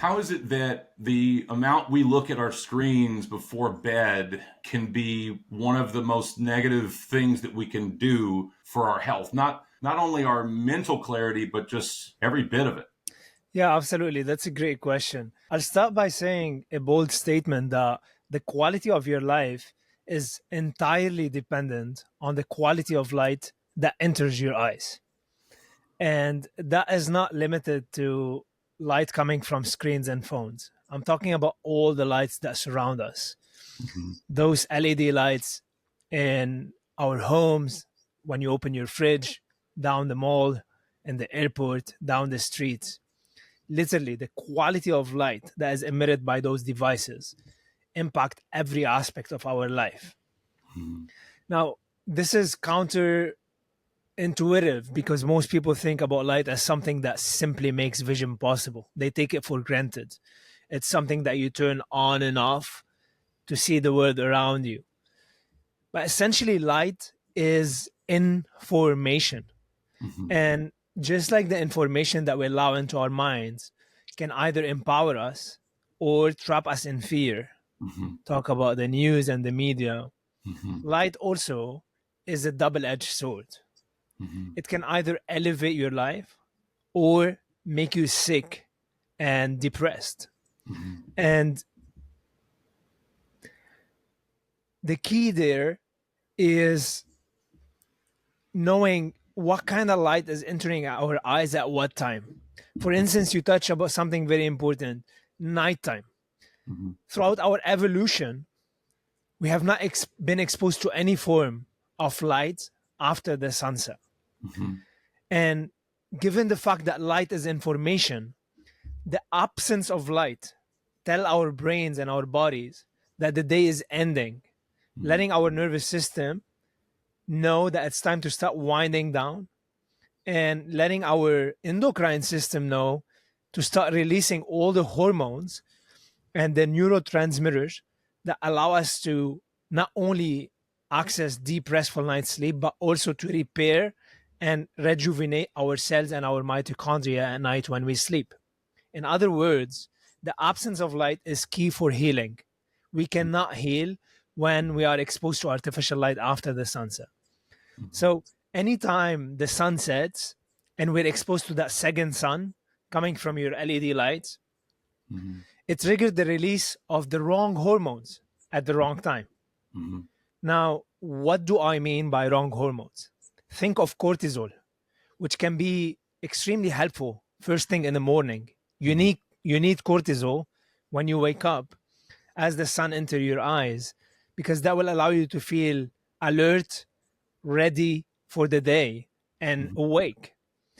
How is it that the amount we look at our screens before bed can be one of the most negative things that we can do for our health? Not only our mental clarity, but just every bit of it. Yeah, absolutely. That's a great question. I'll start by saying a bold statement that the quality of your life is entirely dependent on the quality of light that enters your eyes. And that is not limited to light coming from screens and phones. I'm talking about all the lights that surround us. Mm-hmm. Those LED lights in our homes, when you open your fridge, down the mall, in the airport, down the streets. Literally, the quality of light that is emitted by those devices impact every aspect of our life. Mm-hmm. Now, this is counterintuitive because most people think about light as something that simply makes vision possible. They take it for granted. It's something that you turn on and off to see the world around you. But essentially, light is information. Mm-hmm. And just like the information that we allow into our minds can either empower us or trap us in fear, Mm-hmm. talk about the news and the media, Mm-hmm. light also is a double edged sword. Mm-hmm. It can either elevate your life or make you sick and depressed. Mm-hmm. And the key there is knowing what kind of light is entering our eyes at what time. For instance, you touch about something very important, nighttime. Mm-hmm. Throughout our evolution, we have not been exposed to any form of light after the sunset. Mm-hmm. And given the fact that light is information, the absence of light tell our brains and our bodies that the day is ending, Mm-hmm. letting our nervous system know that it's time to start winding down and letting our endocrine system know to start releasing all the hormones and the neurotransmitters that allow us to not only access deep restful night sleep but also to repair and rejuvenate our cells and our mitochondria at night when we sleep. In other words, the absence of light is key for healing. We cannot heal when we are exposed to artificial light after the sunset. So anytime the sun sets and we're exposed to that second sun coming from your LED lights, Mm-hmm. it triggered the release of the wrong hormones at the wrong time. Mm-hmm. Now, what do I mean by wrong hormones? Think of cortisol, which can be extremely helpful first thing in the morning. You need cortisol when you wake up as the sun enters your eyes because that will allow you to feel alert, ready for the day, and awake.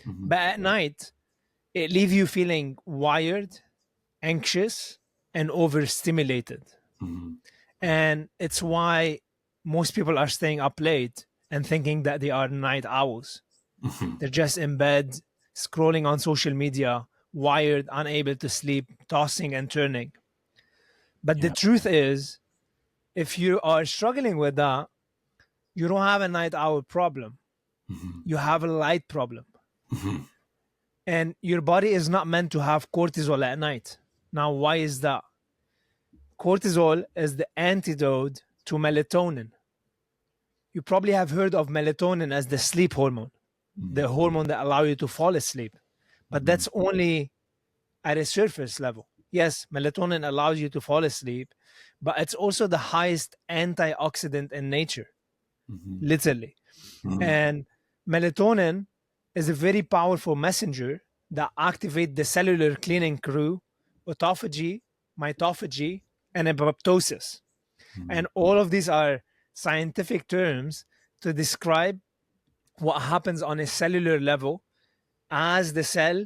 Mm-hmm. But at night, it leaves you feeling wired, anxious, and overstimulated. Mm-hmm. And it's why most people are staying up late and thinking that they are night owls. Mm-hmm. They're just in bed, scrolling on social media, wired, unable to sleep, tossing and turning. But the Yeah. truth is, if you are struggling with that, you don't have a night owl problem. Mm-hmm. You have a light problem. Mm-hmm. And your body is not meant to have cortisol at night. Now, why is that? Cortisol is the antidote to melatonin. You probably have heard of melatonin as the sleep hormone, the hormone that allows you to fall asleep. But Mm-hmm. that's only at a surface level. Yes, melatonin allows you to fall asleep, but it's also the highest antioxidant in nature, Mm-hmm. literally. Mm-hmm. And melatonin is a very powerful messenger that activates the cellular cleaning crew, autophagy, mitophagy, and apoptosis. And all of these are scientific terms to describe what happens on a cellular level as the cell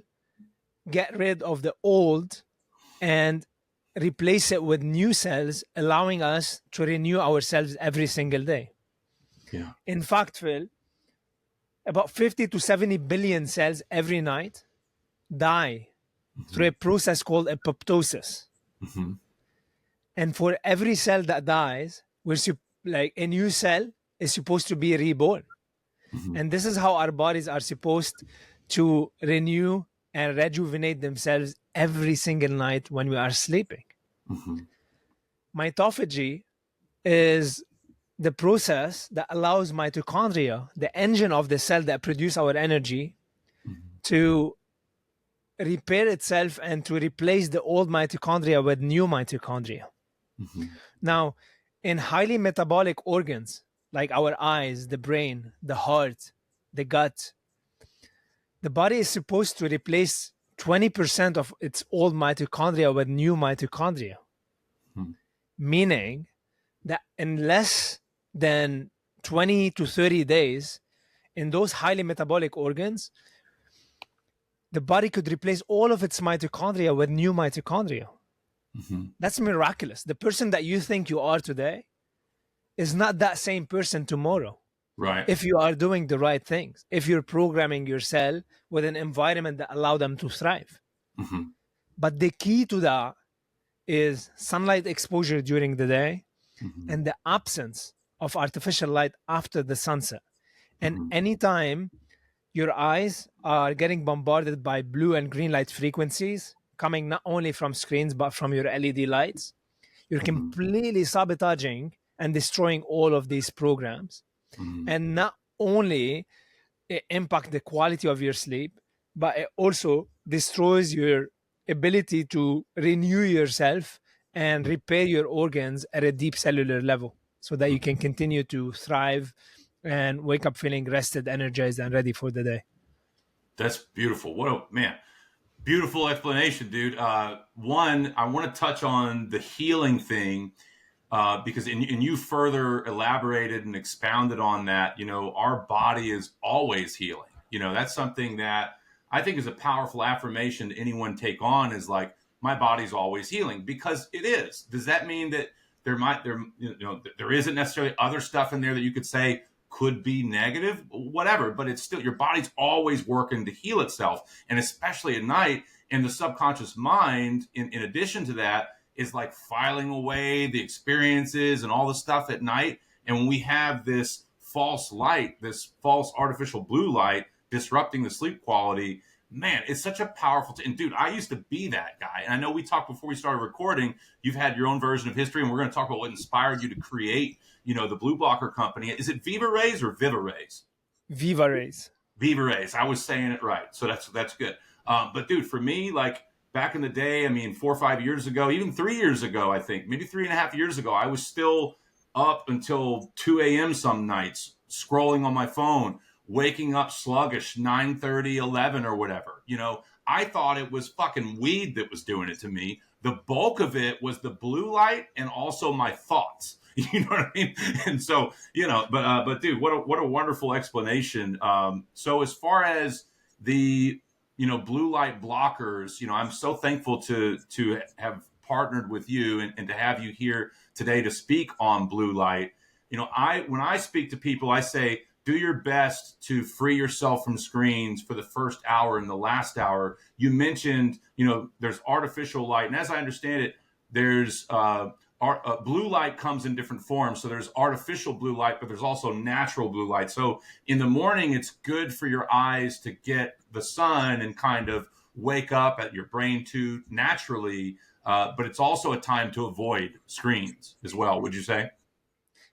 get rid of the old and replace it with new cells, allowing us to renew ourselves every single day. Yeah. In fact, Phil, about 50 to 70 billion cells every night die through a process called apoptosis. Mm-hmm. And for every cell that dies, like a new cell is supposed to be reborn. Mm-hmm. And this is how our bodies are supposed to renew and rejuvenate themselves every single night when we are sleeping. Mm-hmm. Mitophagy is the process that allows mitochondria, the engine of the cell that produce our energy, to repair itself and to replace the old mitochondria with new mitochondria. Mm-hmm. Now, in highly metabolic organs like our eyes, the brain, the heart, the gut, the body is supposed to replace 20% of its old mitochondria with new mitochondria, Mm-hmm. meaning that in less than 20 to 30 days, in those highly metabolic organs, the body could replace all of its mitochondria with new mitochondria. Mm-hmm. That's miraculous. The person that you think you are today is not that same person tomorrow. Right. If you are doing the right things, if you're programming your cell with an environment that allow them to thrive. Mm-hmm. But the key to that is sunlight exposure during the day Mm-hmm. and the absence of artificial light after the sunset. And Mm-hmm. anytime your eyes are getting bombarded by blue and green light frequencies coming not only from screens but from your LED lights, you're Mm-hmm. completely sabotaging and destroying all of these programs. Mm-hmm. And not only it impact the quality of your sleep, but it also destroys your ability to renew yourself and repair your organs at a deep cellular level so that you can continue to thrive and wake up feeling rested, energized, and ready for the day. That's beautiful. What a man. Beautiful explanation, dude. One, I want to touch on the healing thing because and you further elaborated and expounded on that. You know, our body is always healing. You know, that's something that I think is a powerful affirmation to anyone take on is like, my body's always healing because it is. Does that mean that there isn't necessarily other stuff in there that you could say could be negative, whatever, but it's still your body's always working to heal itself. And especially at night, and the subconscious mind, in addition to that, is like filing away the experiences and all the stuff at night. And when we have this false light, this false artificial blue light disrupting the sleep quality, man, it's such a powerful and dude, I used to be that guy. And I know we talked before we started recording, you've had your own version of history, and we're going to talk about what inspired you to create, you know, the blue blocker company. Is it VivaRays or VivaRays? VivaRays. VivaRays. I was saying it right. So that's good. But dude, for me, like back in the day, I mean, 4 or 5 years ago, even 3 years ago, I think maybe 3.5 years ago, I was still up until 2 a.m. some nights scrolling on my phone, waking up sluggish, 9:30, 11 or whatever. You know, I thought it was fucking weed that was doing it to me. The bulk of it was the blue light and also my thoughts. You know what I mean? And so, you know, but dude, what a wonderful explanation. So as far as the, you know, blue light blockers, you know, I'm so thankful to have partnered with you and to have you here today to speak on blue light. You know, when I speak to people, I say, do your best to free yourself from screens for the first hour and the last hour. You mentioned, you know, there's artificial light. And as I understand it, there's blue light comes in different forms. So there's artificial blue light, but there's also natural blue light. So in the morning, it's good for your eyes to get the sun and kind of wake up at your brain too naturally. But it's also a time to avoid screens as well, would you say?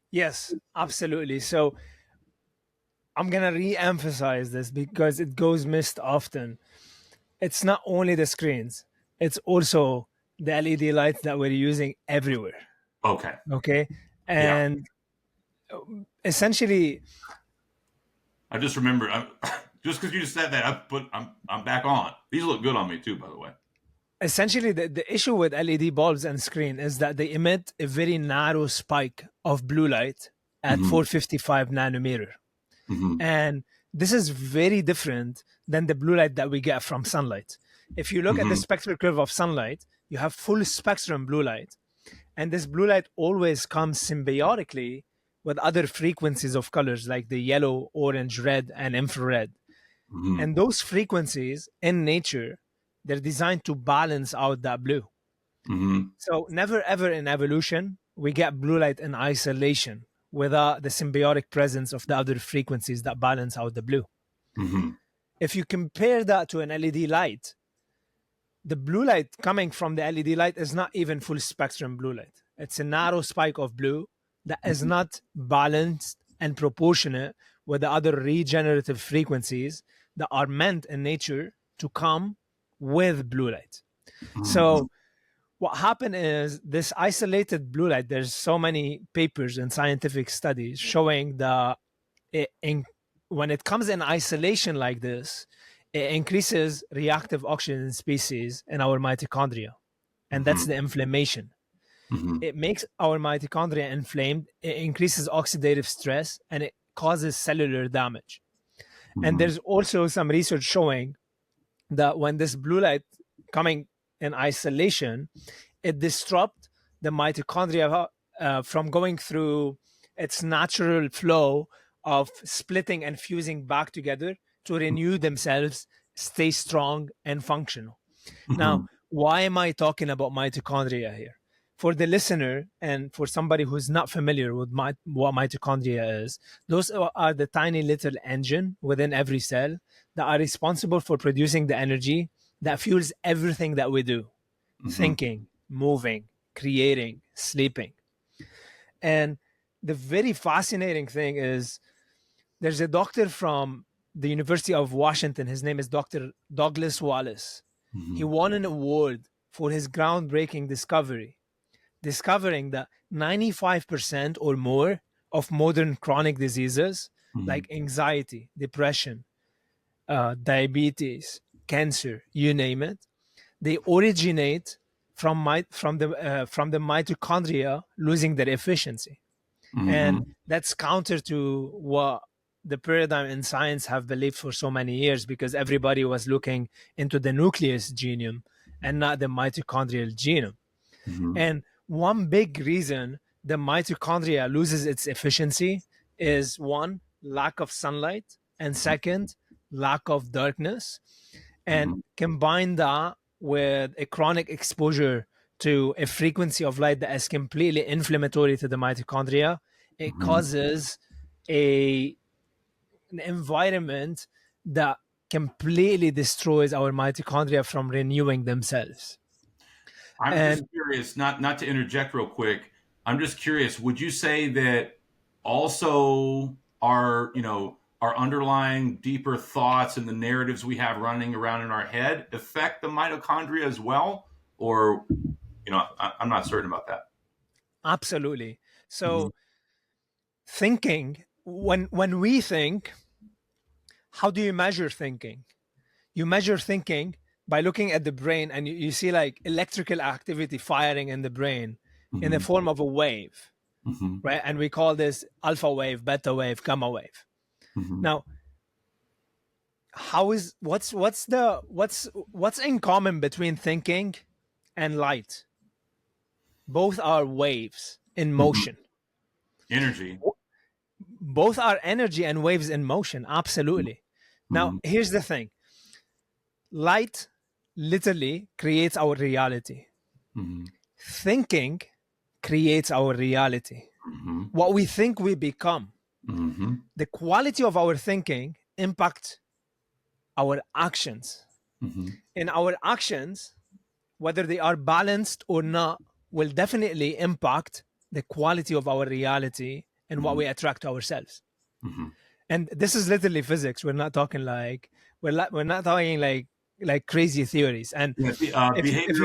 Yes, absolutely. So I'm going to re-emphasize this because it goes missed often. It's not only the screens, it's also the LED lights that we're using everywhere. Okay. Okay. Yeah. And essentially, I just remember, just because you just said that, I'm back on. These look good on me too, by the way. Essentially, the issue with LED bulbs and screen is that they emit a very narrow spike of blue light at 455 nanometer. Mm-hmm. And this is very different than the blue light that we get from sunlight. If you look at the spectral curve of sunlight, you have full spectrum blue light. And this blue light always comes symbiotically with other frequencies of colors like the yellow, orange, red, and infrared. Mm-hmm. And those frequencies in nature, they're designed to balance out that blue. Mm-hmm. So never ever in evolution, we get blue light in isolation without the symbiotic presence of the other frequencies that balance out the blue. Mm-hmm. if you compare that to an LED light, the blue light coming from the LED light is not even full spectrum blue light. It's a narrow spike of blue that is not balanced and proportionate with the other regenerative frequencies that are meant in nature to come with blue light. So what happened is this isolated blue light, there's so many papers and scientific studies showing that when it comes in isolation like this, it increases reactive oxygen species in our mitochondria. And that's the inflammation. It makes our mitochondria inflamed, it increases oxidative stress, and it causes cellular damage. And there's also some research showing that when this blue light coming in isolation, it disrupts the mitochondria from going through its natural flow of splitting and fusing back together to renew themselves, stay strong and functional. Now, why am I talking about mitochondria here? For the listener and for somebody who's not familiar with what mitochondria is, those are the tiny little engine within every cell that are responsible for producing the energy that fuels everything that we do. Thinking, moving, creating, sleeping. And the very fascinating thing is there's a doctor from the University of Washington. His name is Dr. Douglas Wallace. He won an award for his groundbreaking discovery, discovering that 95% or more of modern chronic diseases like anxiety, depression, diabetes, cancer, you name it, they originate from the mitochondria losing their efficiency. And that's counter to what the paradigm in science have believed for so many years, because everybody was looking into the nucleus genome and not the mitochondrial genome. And one big reason the mitochondria loses its efficiency is one, lack of sunlight, and second, lack of darkness. And combine that with a chronic exposure to a frequency of light that is completely inflammatory to the mitochondria, it causes an environment that completely destroys our mitochondria from renewing themselves. I'm just curious, not to interject real quick. I'm just curious, would you say that also our underlying deeper thoughts and the narratives we have running around in our head affect the mitochondria as well? Or, I'm not certain about that. Absolutely. So thinking, when we think, how do you measure thinking? You measure thinking by looking at the brain, and you see like electrical activity firing in the brain in the form of a wave, right? And we call this alpha wave, beta wave, gamma wave. Now, what's in common between thinking and light? Both are waves in motion. Energy. Both are energy and waves in motion. Absolutely. Now, here's the thing. Light literally creates our reality. Thinking creates our reality. What we think we become. The quality of our thinking impacts our actions. And our actions, whether they are balanced or not, will definitely impact the quality of our reality and what we attract to ourselves. And this is literally physics. We're not talking like we're not talking like crazy theories. And if you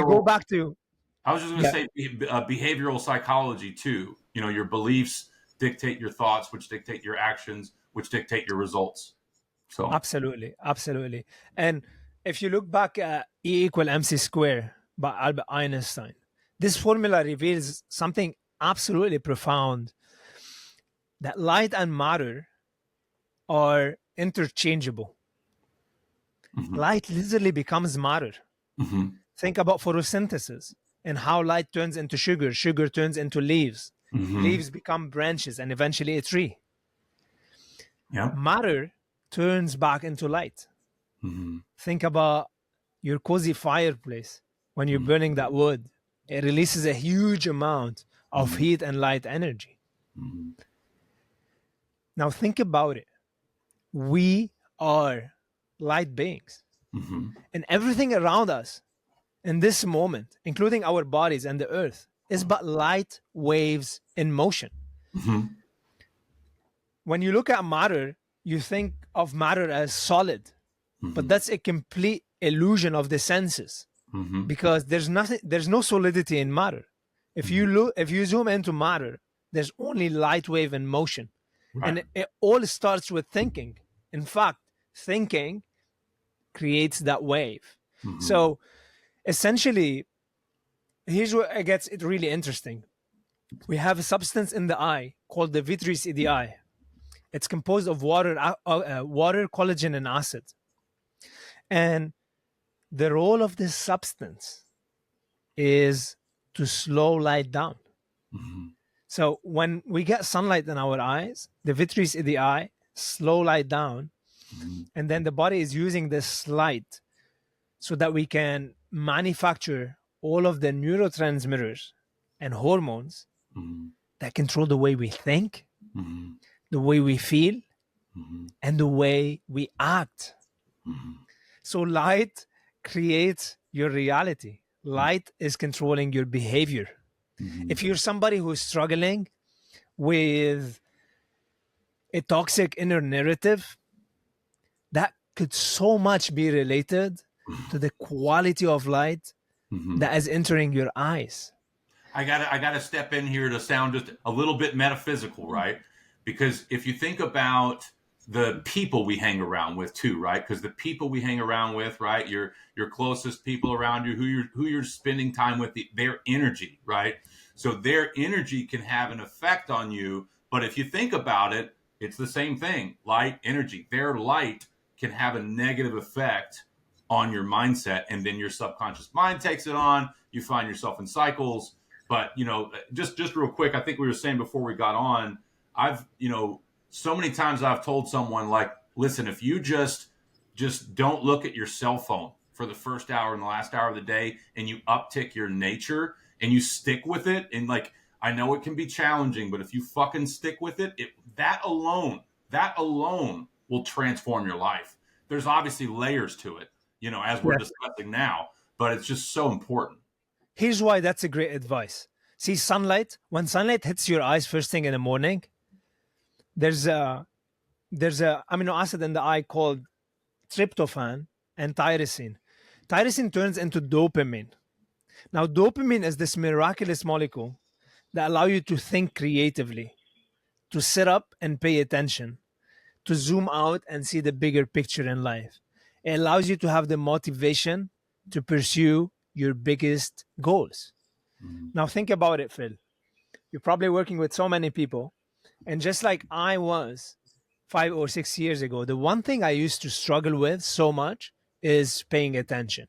go back to, I was just going to say behavioral psychology too. Your beliefs dictate your thoughts, which dictate your actions, which dictate your results. So absolutely. And if you look back at E=mc² by Albert Einstein, this formula reveals something absolutely profound, that light and matter are interchangeable. Light literally becomes matter. Think about photosynthesis and how light turns into sugar, sugar turns into leaves, leaves become branches, and eventually a tree. Matter turns back into light. Think about your cozy fireplace. When you're burning that wood, it releases a huge amount of heat and light energy. Now think about it. We are light beings. Mm-hmm. And everything around us in this moment, including our bodies and the earth, is but light waves in motion. Mm-hmm. When you look at matter, you think of matter as solid, but that's a complete illusion of the senses, Mm-hmm. because there's no solidity in matter. If you zoom into matter, there's only light wave in motion. Right. And it all starts with thinking. In fact, thinking creates that wave. Mm-hmm. So essentially, here's where it gets really interesting. We have a substance in the eye called the vitreous of the eye. It's composed of water, collagen, and acid. And the role of this substance is to slow light down. Mm-hmm. So when we get sunlight in our eyes, the vitreous of the eye slow light down, and then the body is using this light so that we can manufacture all of the neurotransmitters and hormones that control the way we think, the way we feel, and the way we act. So light creates your reality. Light is controlling your behavior. If you're somebody who's struggling with a toxic inner narrative, that could so much be related to the quality of light that is entering your eyes. I gotta step in here to sound just a little bit metaphysical, right? Because if you think about the people we hang around with too, right? Because the people we hang around with, right? Your closest people around you, who you're spending time with, their energy, right? So their energy can have an effect on you. But if you think about it, it's the same thing. Light, energy. Their light can have a negative effect on your mindset, and then your subconscious mind takes it on. You find yourself in cycles. But just real quick, I think we were saying before we got on, I've so many times I've told someone, like, listen, if you just don't look at your cell phone for the first hour and the last hour of the day, and you uptick your nature and you stick with it, and like, I know it can be challenging, but if you fucking stick with it, that alone will transform your life. There's obviously layers to it, as we're discussing now, but it's just so important. Here's why that's a great advice. See, when sunlight hits your eyes first thing in the morning, there's a amino acid in the eye called tryptophan and tyrosine. Tyrosine turns into dopamine. Now, dopamine is this miraculous molecule that allows you to think creatively, to sit up and pay attention, to zoom out and see the bigger picture in life. It allows you to have the motivation to pursue your biggest goals. Now, think about it, Phil. You're probably working with so many people. And just like I was 5 or 6 years ago, the one thing I used to struggle with so much is paying attention.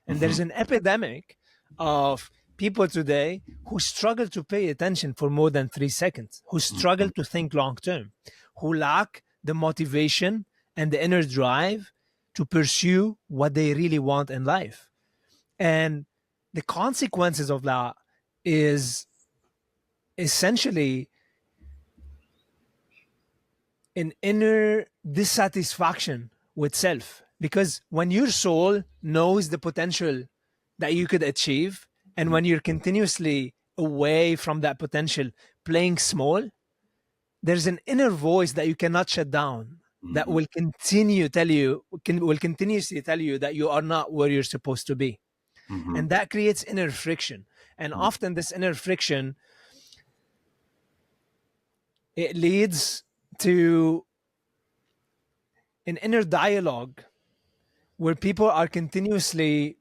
And there's an epidemic of people today who struggle to pay attention for more than 3 seconds, who struggle to think long term, who lack the motivation and the inner drive to pursue what they really want in life. And the consequences of that is essentially an inner dissatisfaction with self. Because when your soul knows the potential that you could achieve, and when you're continuously away from that potential, playing small, there's an inner voice that you cannot shut down that will continuously tell you that you are not where you're supposed to be. And that creates inner friction. And often this inner friction, it leads to an inner dialogue where people are continuously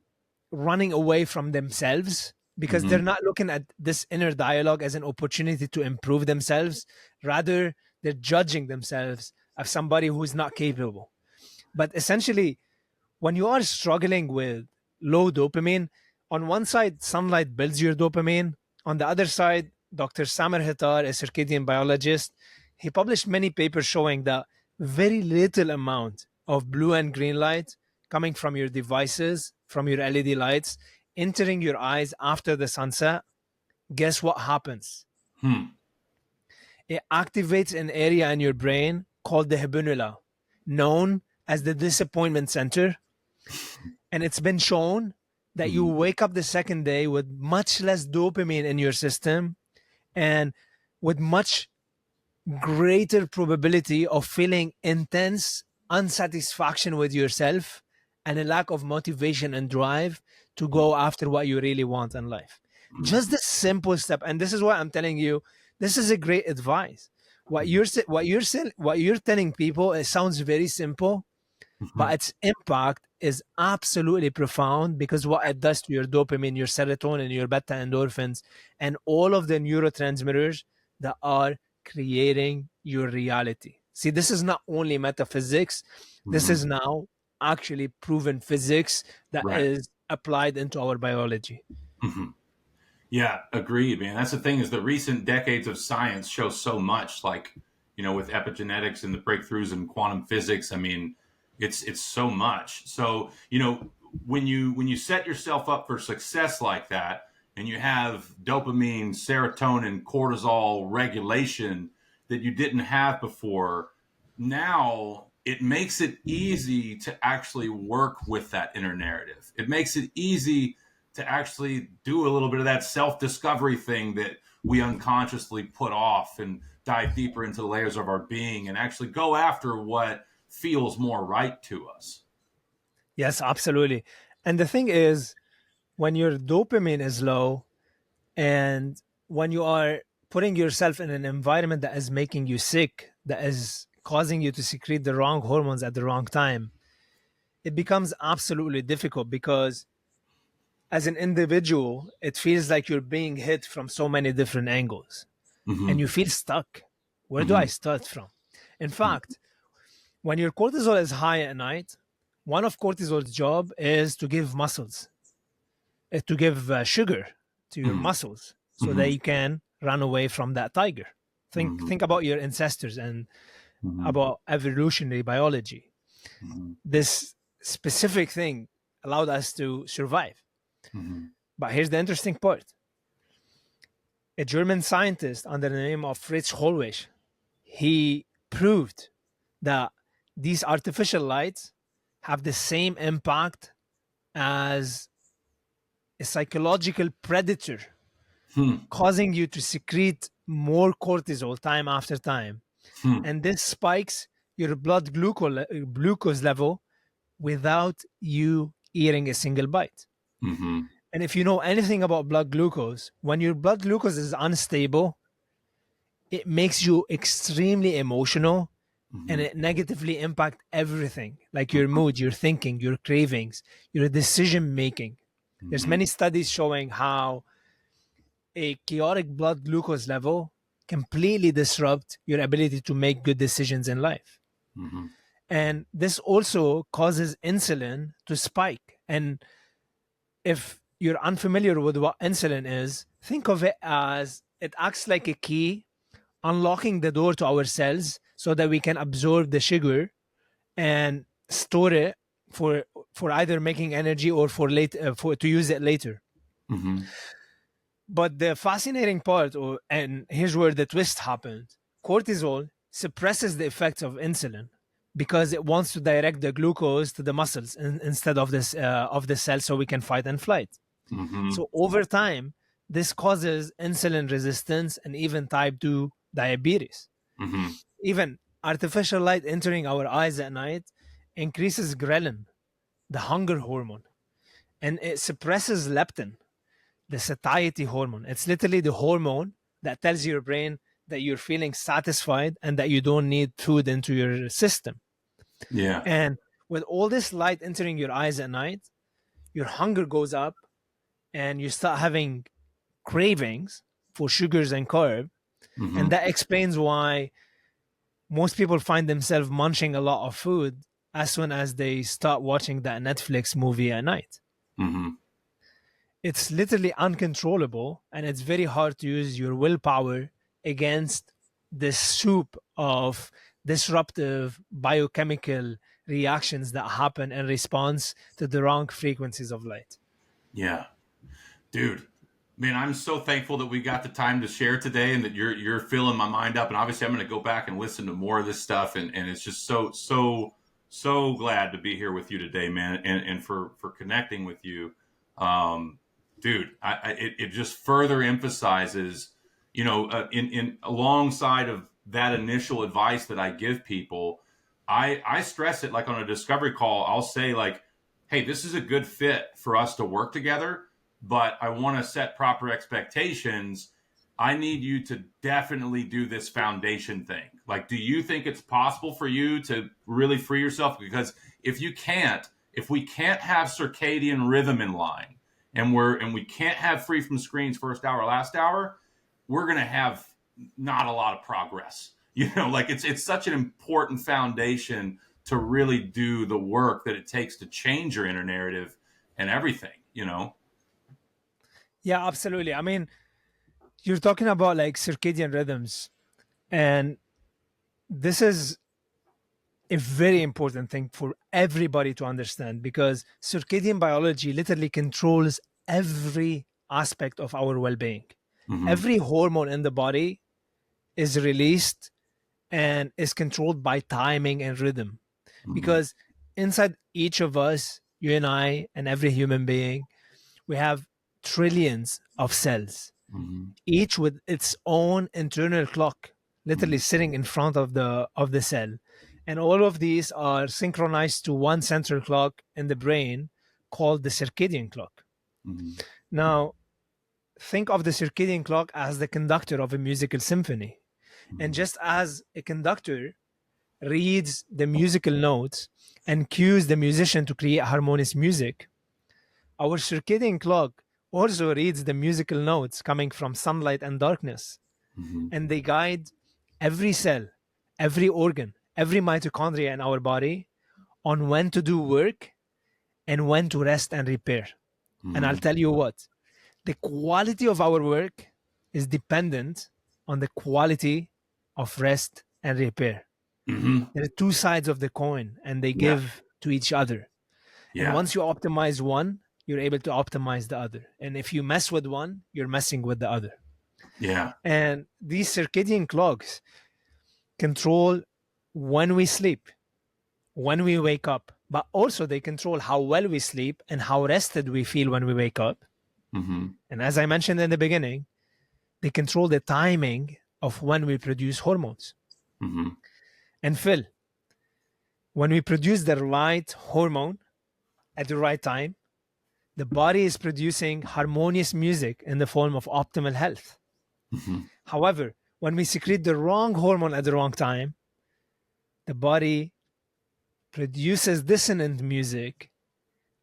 running away from themselves because they're not looking at this inner dialogue as an opportunity to improve themselves. Rather, they're judging themselves as somebody who's not capable. But essentially, when you are struggling with low dopamine, on one side, sunlight builds your dopamine. On the other side, Dr. Samer Hittar, a circadian biologist, he published many papers showing that very little amount of blue and green light coming from your devices, from your LED lights, entering your eyes after the sunset, guess what happens? It activates an area in your brain called the habenula, known as the disappointment center. And it's been shown that you wake up the second day with much less dopamine in your system and with much greater probability of feeling intense unsatisfaction with yourself and a lack of motivation and drive to go after what you really want in life. Just the simple step, and this is why I'm telling you, this is a great advice. What you're telling people, it sounds very simple, but its impact is absolutely profound, because what it does to your dopamine, your serotonin, your beta endorphins, and all of the neurotransmitters that are creating your reality. See, this is not only metaphysics, this is now actually proven physics that Right. is applied into our biology. Yeah, agreed, man. That's the thing, is the recent decades of science show so much, like, with epigenetics and the breakthroughs in quantum physics. I mean, it's so much. So, when you set yourself up for success like that, and you have dopamine, serotonin, cortisol regulation that you didn't have before, now it makes it easy to actually work with that inner narrative. It makes it easy to actually do a little bit of that self-discovery thing that we unconsciously put off, and dive deeper into the layers of our being and actually go after what feels more right to us. Yes, absolutely. And the thing is, when your dopamine is low and when you are putting yourself in an environment that is making you sick, that is causing you to secrete the wrong hormones at the wrong time, it becomes absolutely difficult, because as an individual, it feels like you're being hit from so many different angles and Mm-hmm. you feel stuck. Where do I Mm-hmm. start from? In fact, when your cortisol is high at night, one of cortisol's job is to give muscles, to give sugar to your Mm-hmm. muscles so that Mm-hmm. you can run away from that tiger. Think about your ancestors and Mm-hmm. about evolutionary biology. Mm-hmm. This specific thing allowed us to survive. Mm-hmm. But here's the interesting part. A German scientist under the name of Fritz Hollweg, he proved that these artificial lights have the same impact as a psychological predator, causing you to secrete more cortisol time after time. Mm-hmm. And this spikes your blood glucose level without you eating a single bite. Mm-hmm. And if you know anything about blood glucose, when your blood glucose is unstable, it makes you extremely emotional and it negatively impact everything, like your mood, your thinking, your cravings, your decision making. There's Mm-hmm. many studies showing how a chaotic blood glucose level completely disrupt your ability to make good decisions in life. Mm-hmm. And this also causes insulin to spike. And if you're unfamiliar with what insulin is, think of it as it acts like a key unlocking the door to our cells so that we can absorb the sugar and store it for either making energy or for to use it later. Mm-hmm. But the fascinating part, and here's where the twist happened, cortisol suppresses the effects of insulin because it wants to direct the glucose to the muscles instead of this of the cell, so we can fight and flight. Mm-hmm. So over time, this causes insulin resistance and even type 2 diabetes. Mm-hmm. Even artificial light entering our eyes at night increases ghrelin, the hunger hormone, and it suppresses leptin, the satiety hormone. It's literally the hormone that tells your brain that you're feeling satisfied and that you don't need food into your system. Yeah. And with all this light entering your eyes at night, your hunger goes up and you start having cravings for sugars and carb. Mm-hmm. And that explains why most people find themselves munching a lot of food as soon as they start watching that Netflix movie at night. Mm-hmm. It's literally uncontrollable, and it's very hard to use your willpower against this soup of disruptive biochemical reactions that happen in response to the wrong frequencies of light. Yeah. Dude, man, I'm so thankful that we got the time to share today, and that you're filling my mind up. And obviously I'm going to go back and listen to more of this stuff. And it's just so So glad to be here with you today, man, and for connecting with you. Dude, it just further emphasizes, in alongside of that initial advice that I give people, I stress it like on a discovery call. I'll say like, hey, this is a good fit for us to work together, but I want to set proper expectations. I need you to definitely do this foundation thing. Like, do you think it's possible for you to really free yourself? Because if we can't have circadian rhythm in line, and we can't have free from screens first hour, last hour, we're going to have not a lot of progress. Like it's such an important foundation to really do the work that it takes to change your inner narrative and everything. Yeah, absolutely. I mean, you're talking about like circadian rhythms, and this is a very important thing for everybody to understand, because circadian biology literally controls every aspect of our well-being. Mm-hmm. Every hormone in the body is released and is controlled by timing and rhythm, Mm-hmm. because inside each of us, you and I and every human being, we have trillions of cells, Mm-hmm. each with its own internal clock, literally sitting in front of the cell. And all of these are synchronized to one central clock in the brain called the circadian clock. Mm-hmm. Now, think of the circadian clock as the conductor of a musical symphony. And Mm-hmm. just as a conductor reads the musical notes and cues the musician to create harmonious music, our circadian clock also reads the musical notes coming from sunlight and darkness, Mm-hmm. and they guide every cell, every organ, every mitochondria in our body on when to do work and when to rest and repair. And I'll Mm-hmm. tell you what, the quality of our work is dependent on the quality of rest and repair. Mm-hmm. There are two sides of the coin and they Yeah. give to each other. And Yeah. once you optimize one, you're able to optimize the other. And if you mess with one, you're messing with the other. Yeah. And these circadian clocks control when we sleep, when we wake up, but also they control how well we sleep and how rested we feel when we wake up. Mm-hmm. And as I mentioned in the beginning, they control the timing of when we produce hormones. Mm-hmm. And Phil, when we produce the right hormone at the right time, the body is producing harmonious music in the form of optimal health. Mm-hmm. However, when we secrete the wrong hormone at the wrong time, the body produces dissonant music,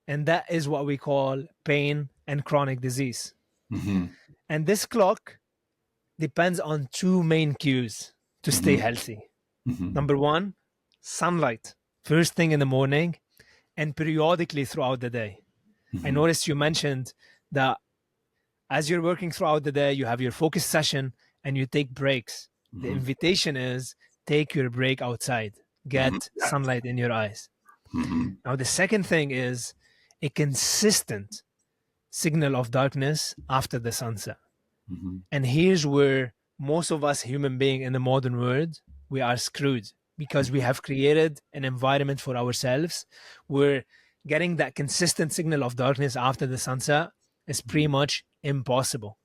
and that is what we call pain and chronic disease. Mm-hmm. And this clock depends on two main cues to stay Mm-hmm. healthy. Mm-hmm. Number one, sunlight, first thing in the morning and periodically throughout the day. I Mm-hmm. noticed you mentioned that as you're working throughout the day, you have your focus session and you take breaks. The Mm-hmm. invitation is take your break outside, Mm-hmm. get sunlight in your eyes. Mm-hmm. Now, the second thing is a consistent signal of darkness after the sunset. Mm-hmm. And here's where most of us human beings in the modern world, we are screwed, because we have created an environment for ourselves where getting that consistent signal of darkness after the sunset is pretty much impossible.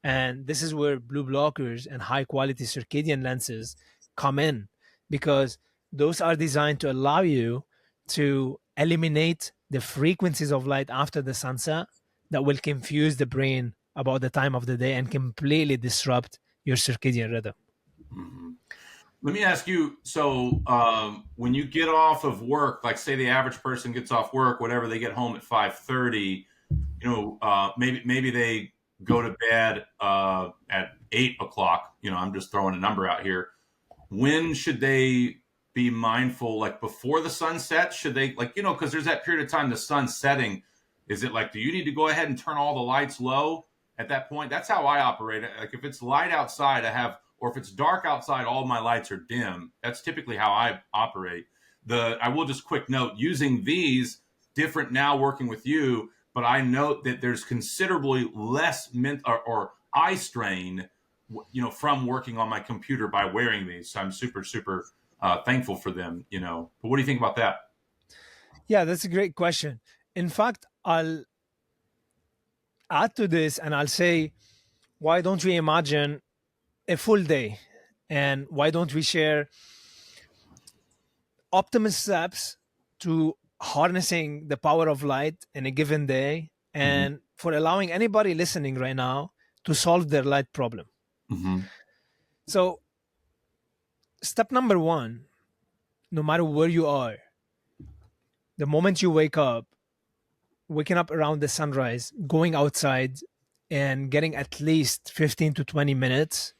And this is where blue blockers and high quality circadian lenses come in, because those are designed to allow you to eliminate the frequencies of light after the sunset that will confuse the brain about the time of the day and completely disrupt your circadian rhythm. Mm-hmm. Let me ask you. So, when you get off of work, like say the average person gets off work, whatever, they get home at 5:30. Maybe they go to bed at 8 o'clock. I'm just throwing a number out here. When should they be mindful? Like before the sun sets, should they because there's that period of time the sun's setting. Is it like, do you need to go ahead and turn all the lights low at that point? That's how I operate. Like if it's light outside, or if it's dark outside, all my lights are dim. That's typically how I operate. I will just quick note using these different now working with you, but I note that there's considerably less or eye strain, from working on my computer by wearing these. So I'm super, super thankful for them. But what do you think about that? Yeah, that's a great question. In fact, I'll add to this and I'll say, why don't we imagine a full day? And why don't we share optimal steps to harnessing the power of light in a given day Mm-hmm. and for allowing anybody listening right now to solve their light problem? Mm-hmm. So, step number one, no matter where you are, the moment you wake up, waking up around the sunrise, going outside and getting at least 15 to 20 minutes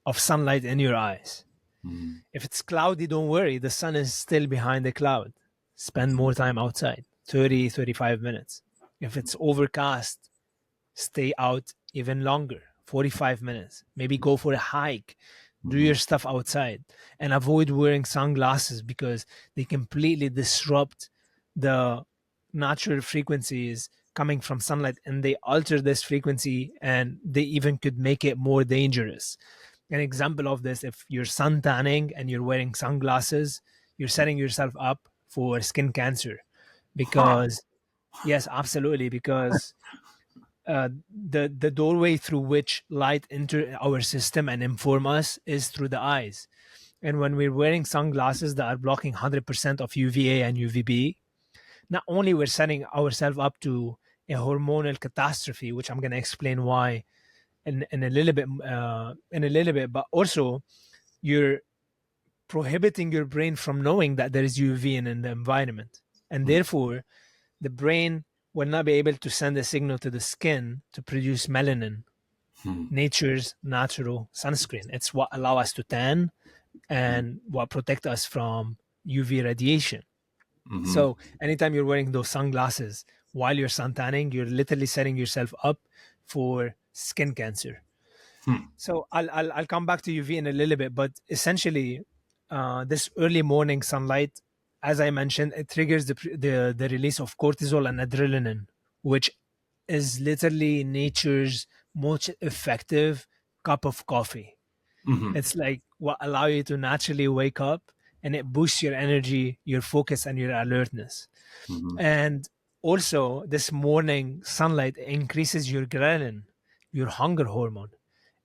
of sunlight in your eyes. Mm-hmm. If it's cloudy, don't worry, the sun is still behind the cloud. Spend more time outside, 30, 35 minutes. If it's overcast, stay out even longer, 45 minutes. Maybe go for a hike, do Mm-hmm. your stuff outside, and avoid wearing sunglasses because they completely disrupt the natural frequencies coming from sunlight, and they alter this frequency and they even could make it more dangerous. An example of this, if you're sun tanning and you're wearing sunglasses, you're setting yourself up for skin cancer Huh. because, yes, absolutely, because the doorway through which light enter our system and inform us is through the eyes. And when we're wearing sunglasses that are blocking 100% of UVA and UVB, not only we're setting ourselves up to a hormonal catastrophe, which I'm going to explain why in a little bit, but also you're prohibiting your brain from knowing that there is UV in the environment, and therefore the brain will not be able to send a signal to the skin to produce melanin, Mm-hmm. nature's natural sunscreen. It's what allow us to tan and what protect us from UV radiation. Mm-hmm. So anytime you're wearing those sunglasses while you're sun tanning, you're literally setting yourself up for skin cancer. So I'll come back to UV in a little bit, but essentially, this early morning sunlight, as I mentioned, it triggers the release of cortisol and adrenaline, which is literally nature's most effective cup of coffee. Mm-hmm. It's like what allow you to naturally wake up, and it boosts your energy, your focus, and your alertness. Mm-hmm. And also, this morning sunlight increases your ghrelin, your hunger hormone,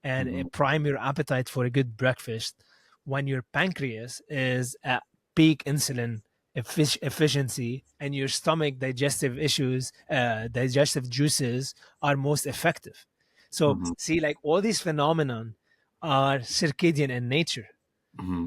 and Mm-hmm. it prime your appetite for a good breakfast when your pancreas is at peak insulin efficiency and your stomach digestive juices are most effective. So Mm-hmm. see, like all these phenomenon are circadian in nature.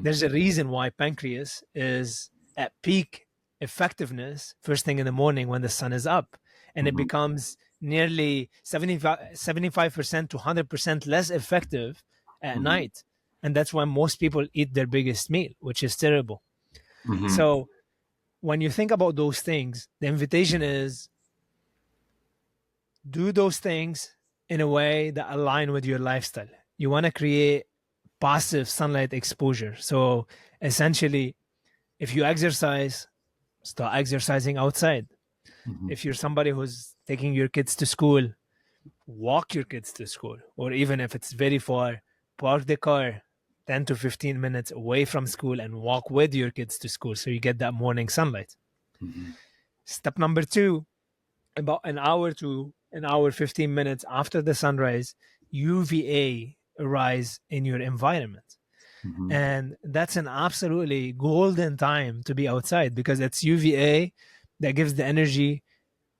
There's a reason why pancreas is at peak effectiveness first thing in the morning when the sun is up, and it Mm-hmm. becomes nearly 75% to 100% less effective at Mm-hmm. night. And that's when most people eat their biggest meal, which is terrible. Mm-hmm. So when you think about those things, the invitation is do those things in a way that align with your lifestyle. You want to create passive sunlight exposure. So essentially, if you exercise, start exercising outside. Mm-hmm. If you're somebody who's taking your kids to school, walk your kids to school. Or even if it's very far, park the car 10 to 15 minutes away from school and walk with your kids to school so you get that morning sunlight. Mm-hmm. Step number two, about an hour to an hour 15 minutes after the sunrise, UVA arise in your environment. Mm-hmm. And that's an absolutely golden time to be outside because it's UVA that gives the energy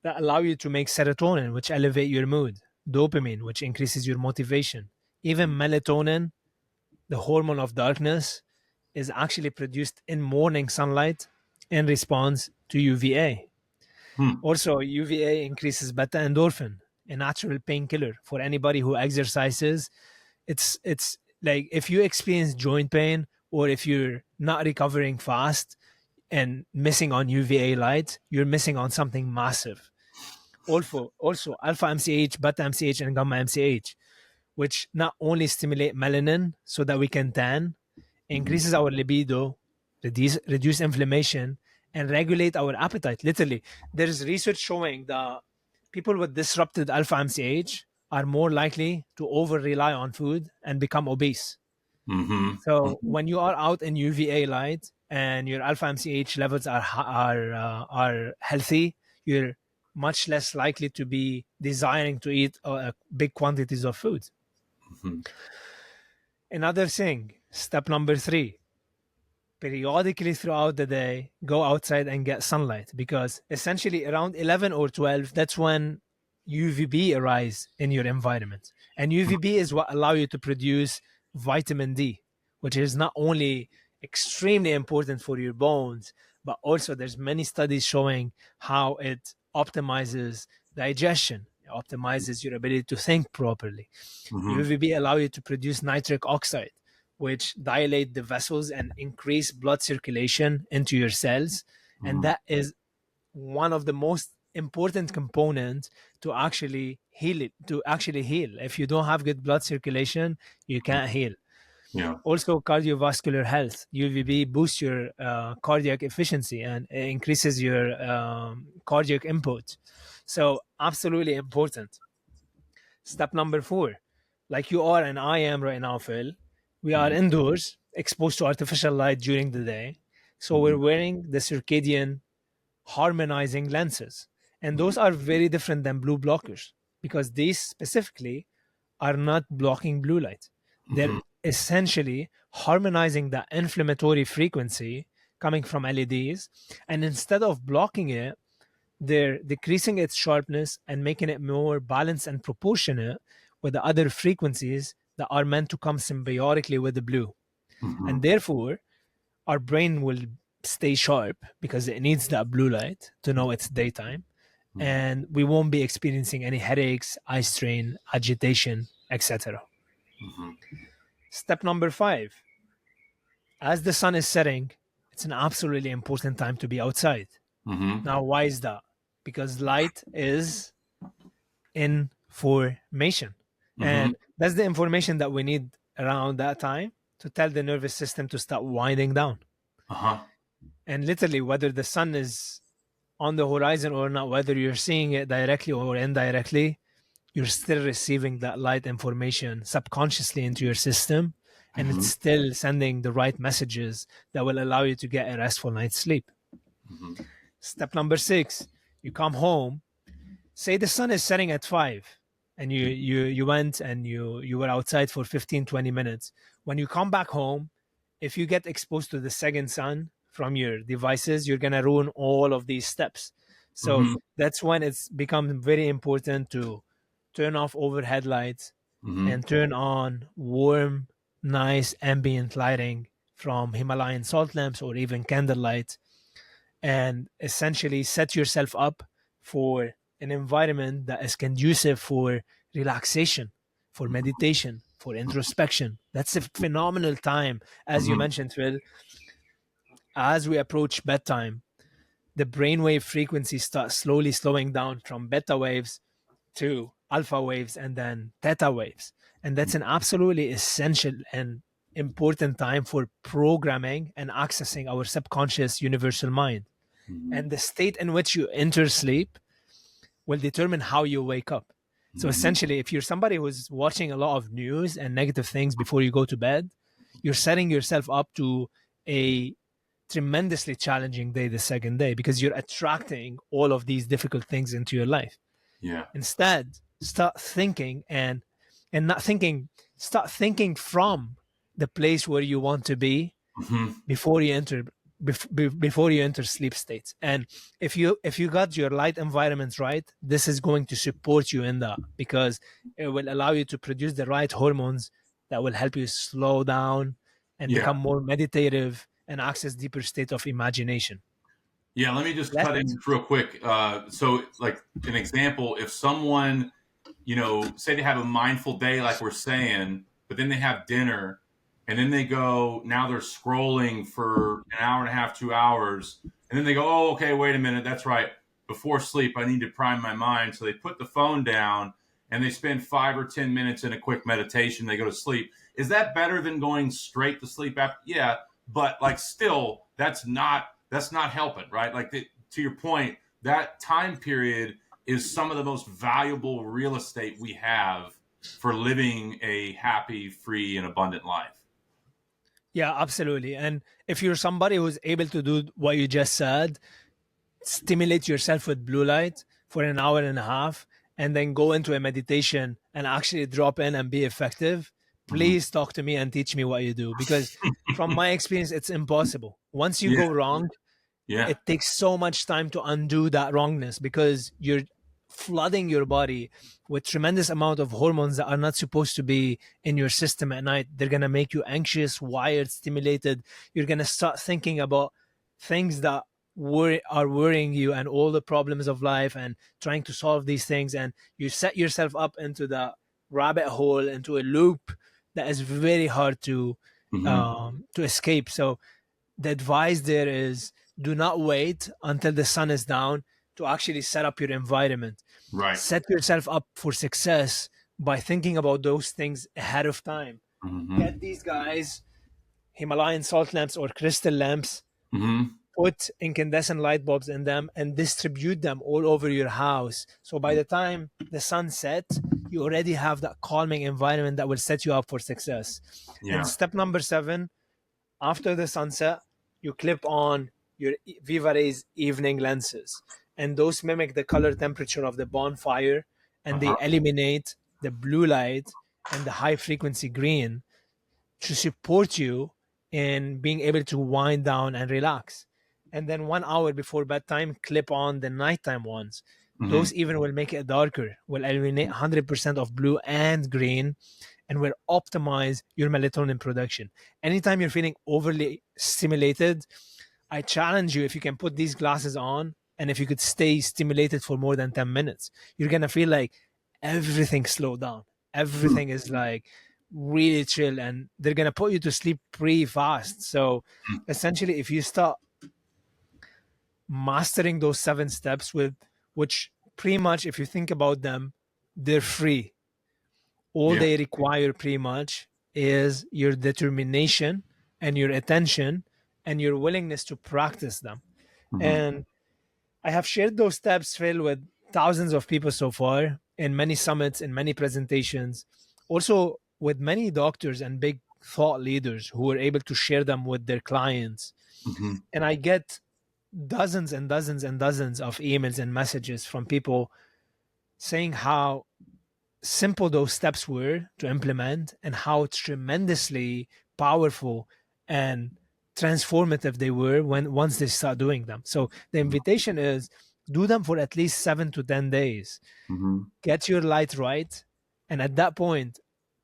that allow you to make serotonin, which elevate your mood, dopamine, which increases your motivation. Even melatonin, the hormone of darkness, is actually produced in morning sunlight in response to UVA. Mm-hmm. Also, UVA increases beta endorphin, a natural painkiller for anybody who exercises. It's like if you experience joint pain or if you're not recovering fast and missing on UVA light, you're missing on something massive. Also alpha MCH, beta MCH, and gamma MCH, which not only stimulate melanin so that we can tan, Mm-hmm. increases our libido, reduce inflammation, and regulate our appetite. Literally, there is research showing that people with disrupted alpha MCH are more likely to over rely on food and become obese. Mm-hmm. So when you are out in UVA light, and your alpha MCH levels are healthy, you're much less likely to be desiring to eat big quantities of food. Mm-hmm. Another thing, step number 3, periodically throughout the day, go outside and get sunlight, because essentially around 11 or 12, that's when UVB arise in your environment. And UVB is what allow you to produce vitamin D, which is not only extremely important for your bones, but also there's many studies showing how it optimizes digestion, optimizes your ability to think properly. Mm-hmm. UVB allow you to produce nitric oxide, which dilate the vessels and increase blood circulation into your cells. And Mm-hmm. that is one of the most important components to actually heal it, to actually heal. If you don't have good blood circulation, you can't heal. Yeah. Also, cardiovascular health. UVB boosts your cardiac efficiency and increases your cardiac input. So, absolutely important. Step number 4, like you are and I am right now, Phil, we are Mm-hmm. indoors, exposed to artificial light during the day. So Mm-hmm. we're wearing the circadian harmonizing lenses. And those are very different than blue blockers, because these specifically are not blocking blue light. They're Mm-hmm. essentially harmonizing the inflammatory frequency coming from LEDs. And instead of blocking it, they're decreasing its sharpness and making it more balanced and proportionate with the other frequencies that are meant to come symbiotically with the blue. Mm-hmm. And therefore, our brain will stay sharp because it needs that blue light to know it's daytime. And we won't be experiencing any headaches, eye strain, agitation, etc. Mm-hmm. Step number 5, as the sun is setting, it's an absolutely important time to be outside. Mm-hmm. Now, why is that? Because light is information. Mm-hmm. And that's the information that we need around that time to tell the nervous system to start winding down. Uh-huh. And literally, whether the sun is on the horizon or not, whether you're seeing it directly or indirectly, you're still receiving that light information subconsciously into your system. And it's Mm-hmm. still sending the right messages that will allow you to get a restful night's sleep. Mm-hmm. Step number 6, you come home. Say the sun is setting at 5, and you went and you were outside for 15-20 minutes. When you come back home, if you get exposed to the second sun from your devices, you're going to ruin all of these steps. So Mm-hmm. that's when it's become very important to turn off overhead lights Mm-hmm. and turn on warm, nice ambient lighting from Himalayan salt lamps or even candlelight, and essentially set yourself up for an environment that is conducive for relaxation, for meditation, for introspection. That's a phenomenal time. As you Mm-hmm. mentioned, Phil, as we approach bedtime, the brainwave frequency starts slowly slowing down from beta waves to alpha waves and then theta waves. And that's an absolutely essential and important time for programming and accessing our subconscious universal mind. Mm-hmm. And the state in which you enter sleep will determine how you wake up. So Mm-hmm. essentially, if you're somebody who's watching a lot of news and negative things before you go to bed, you're setting yourself up to a tremendously challenging day the second day, because you're attracting all of these difficult things into your life. Yeah. Instead, start thinking and not thinking, start thinking from the place where you want to be Mm-hmm. before you enter before you enter sleep states. And if you got your light environments right, this is going to support you in that, because it will allow you to produce the right hormones that will help you slow down and Yeah. become more meditative and access deeper state of imagination. Yeah, let me just Let cut in real quick. So, like an example, if someone, say they have a mindful day, like we're saying, but then they have dinner, and then they go, now they're scrolling for an hour and a half, 2 hours, and then they go, oh, okay, wait a minute, that's right. Before sleep, I need to prime my mind. So they put the phone down and they spend 5 or 10 minutes in a quick meditation. They go to sleep. Is that better than going straight to sleep after? Yeah, but like still, that's not helping, right? Like to your point, that time period is some of the most valuable real estate we have for living a happy, free, and abundant life. Yeah, absolutely. And if you're somebody who's able to do what you just said, stimulate yourself with blue light for an hour and a half, and then go into a meditation and actually drop in and be effective, Hmm. please talk to me and teach me what you do. Because from my experience, it's impossible. Once you Yeah, go wrong, yeah. it takes so much time to undo that wrongness, because you're flooding your body with tremendous amount of hormones that are not supposed to be in your system at night. They're going to make you anxious, wired, stimulated. You're going to start thinking about things that are worrying you, and all the problems of life, and trying to solve these things, and you set yourself up into the rabbit hole, into a loop that is very hard Hmm. to escape. So the advice there is, do not wait until the sun is down to actually set up your environment. Right. Set yourself up for success by thinking about those things ahead of time. Hmm. Get these guys Himalayan salt lamps or crystal lamps, Hmm. put incandescent light bulbs in them, and distribute them all over your house. So by the time the sun sets, you already have that calming environment that will set you up for success. And Yeah. step number 7, after the sunset, you clip on your VivaRays evening lenses, and those mimic the color temperature of the bonfire, and Uh-huh. they eliminate the blue light and the high frequency green to support you in being able to wind down and relax. And then 1 hour before bedtime, clip on the nighttime ones. Hmm. Those even will make it darker, will eliminate 100% of blue and green, and will optimize your melatonin production. Anytime you're feeling overly stimulated, I challenge you, if you can put these glasses on and if you could stay stimulated for more than 10 minutes, you're going to feel like everything slowed down. Everything is like really chill, and they're going to put you to sleep pretty fast. So essentially, if you start mastering those 7 steps, with which pretty much, if you think about them, they're free. All Yeah. they require pretty much is your determination and your attention and your willingness to practice them. Hmm. And I have shared those steps, Phil, with thousands of people so far, in many summits, in many presentations, also with many doctors and big thought leaders who were able to share them with their clients. Hmm. And I get dozens and dozens and dozens of emails and messages from people saying how simple those steps were to implement, and how tremendously powerful and transformative they were when once they start doing them. So the invitation is, do them for at least 7 to 10 days. Hmm. Get your light right, and at that point,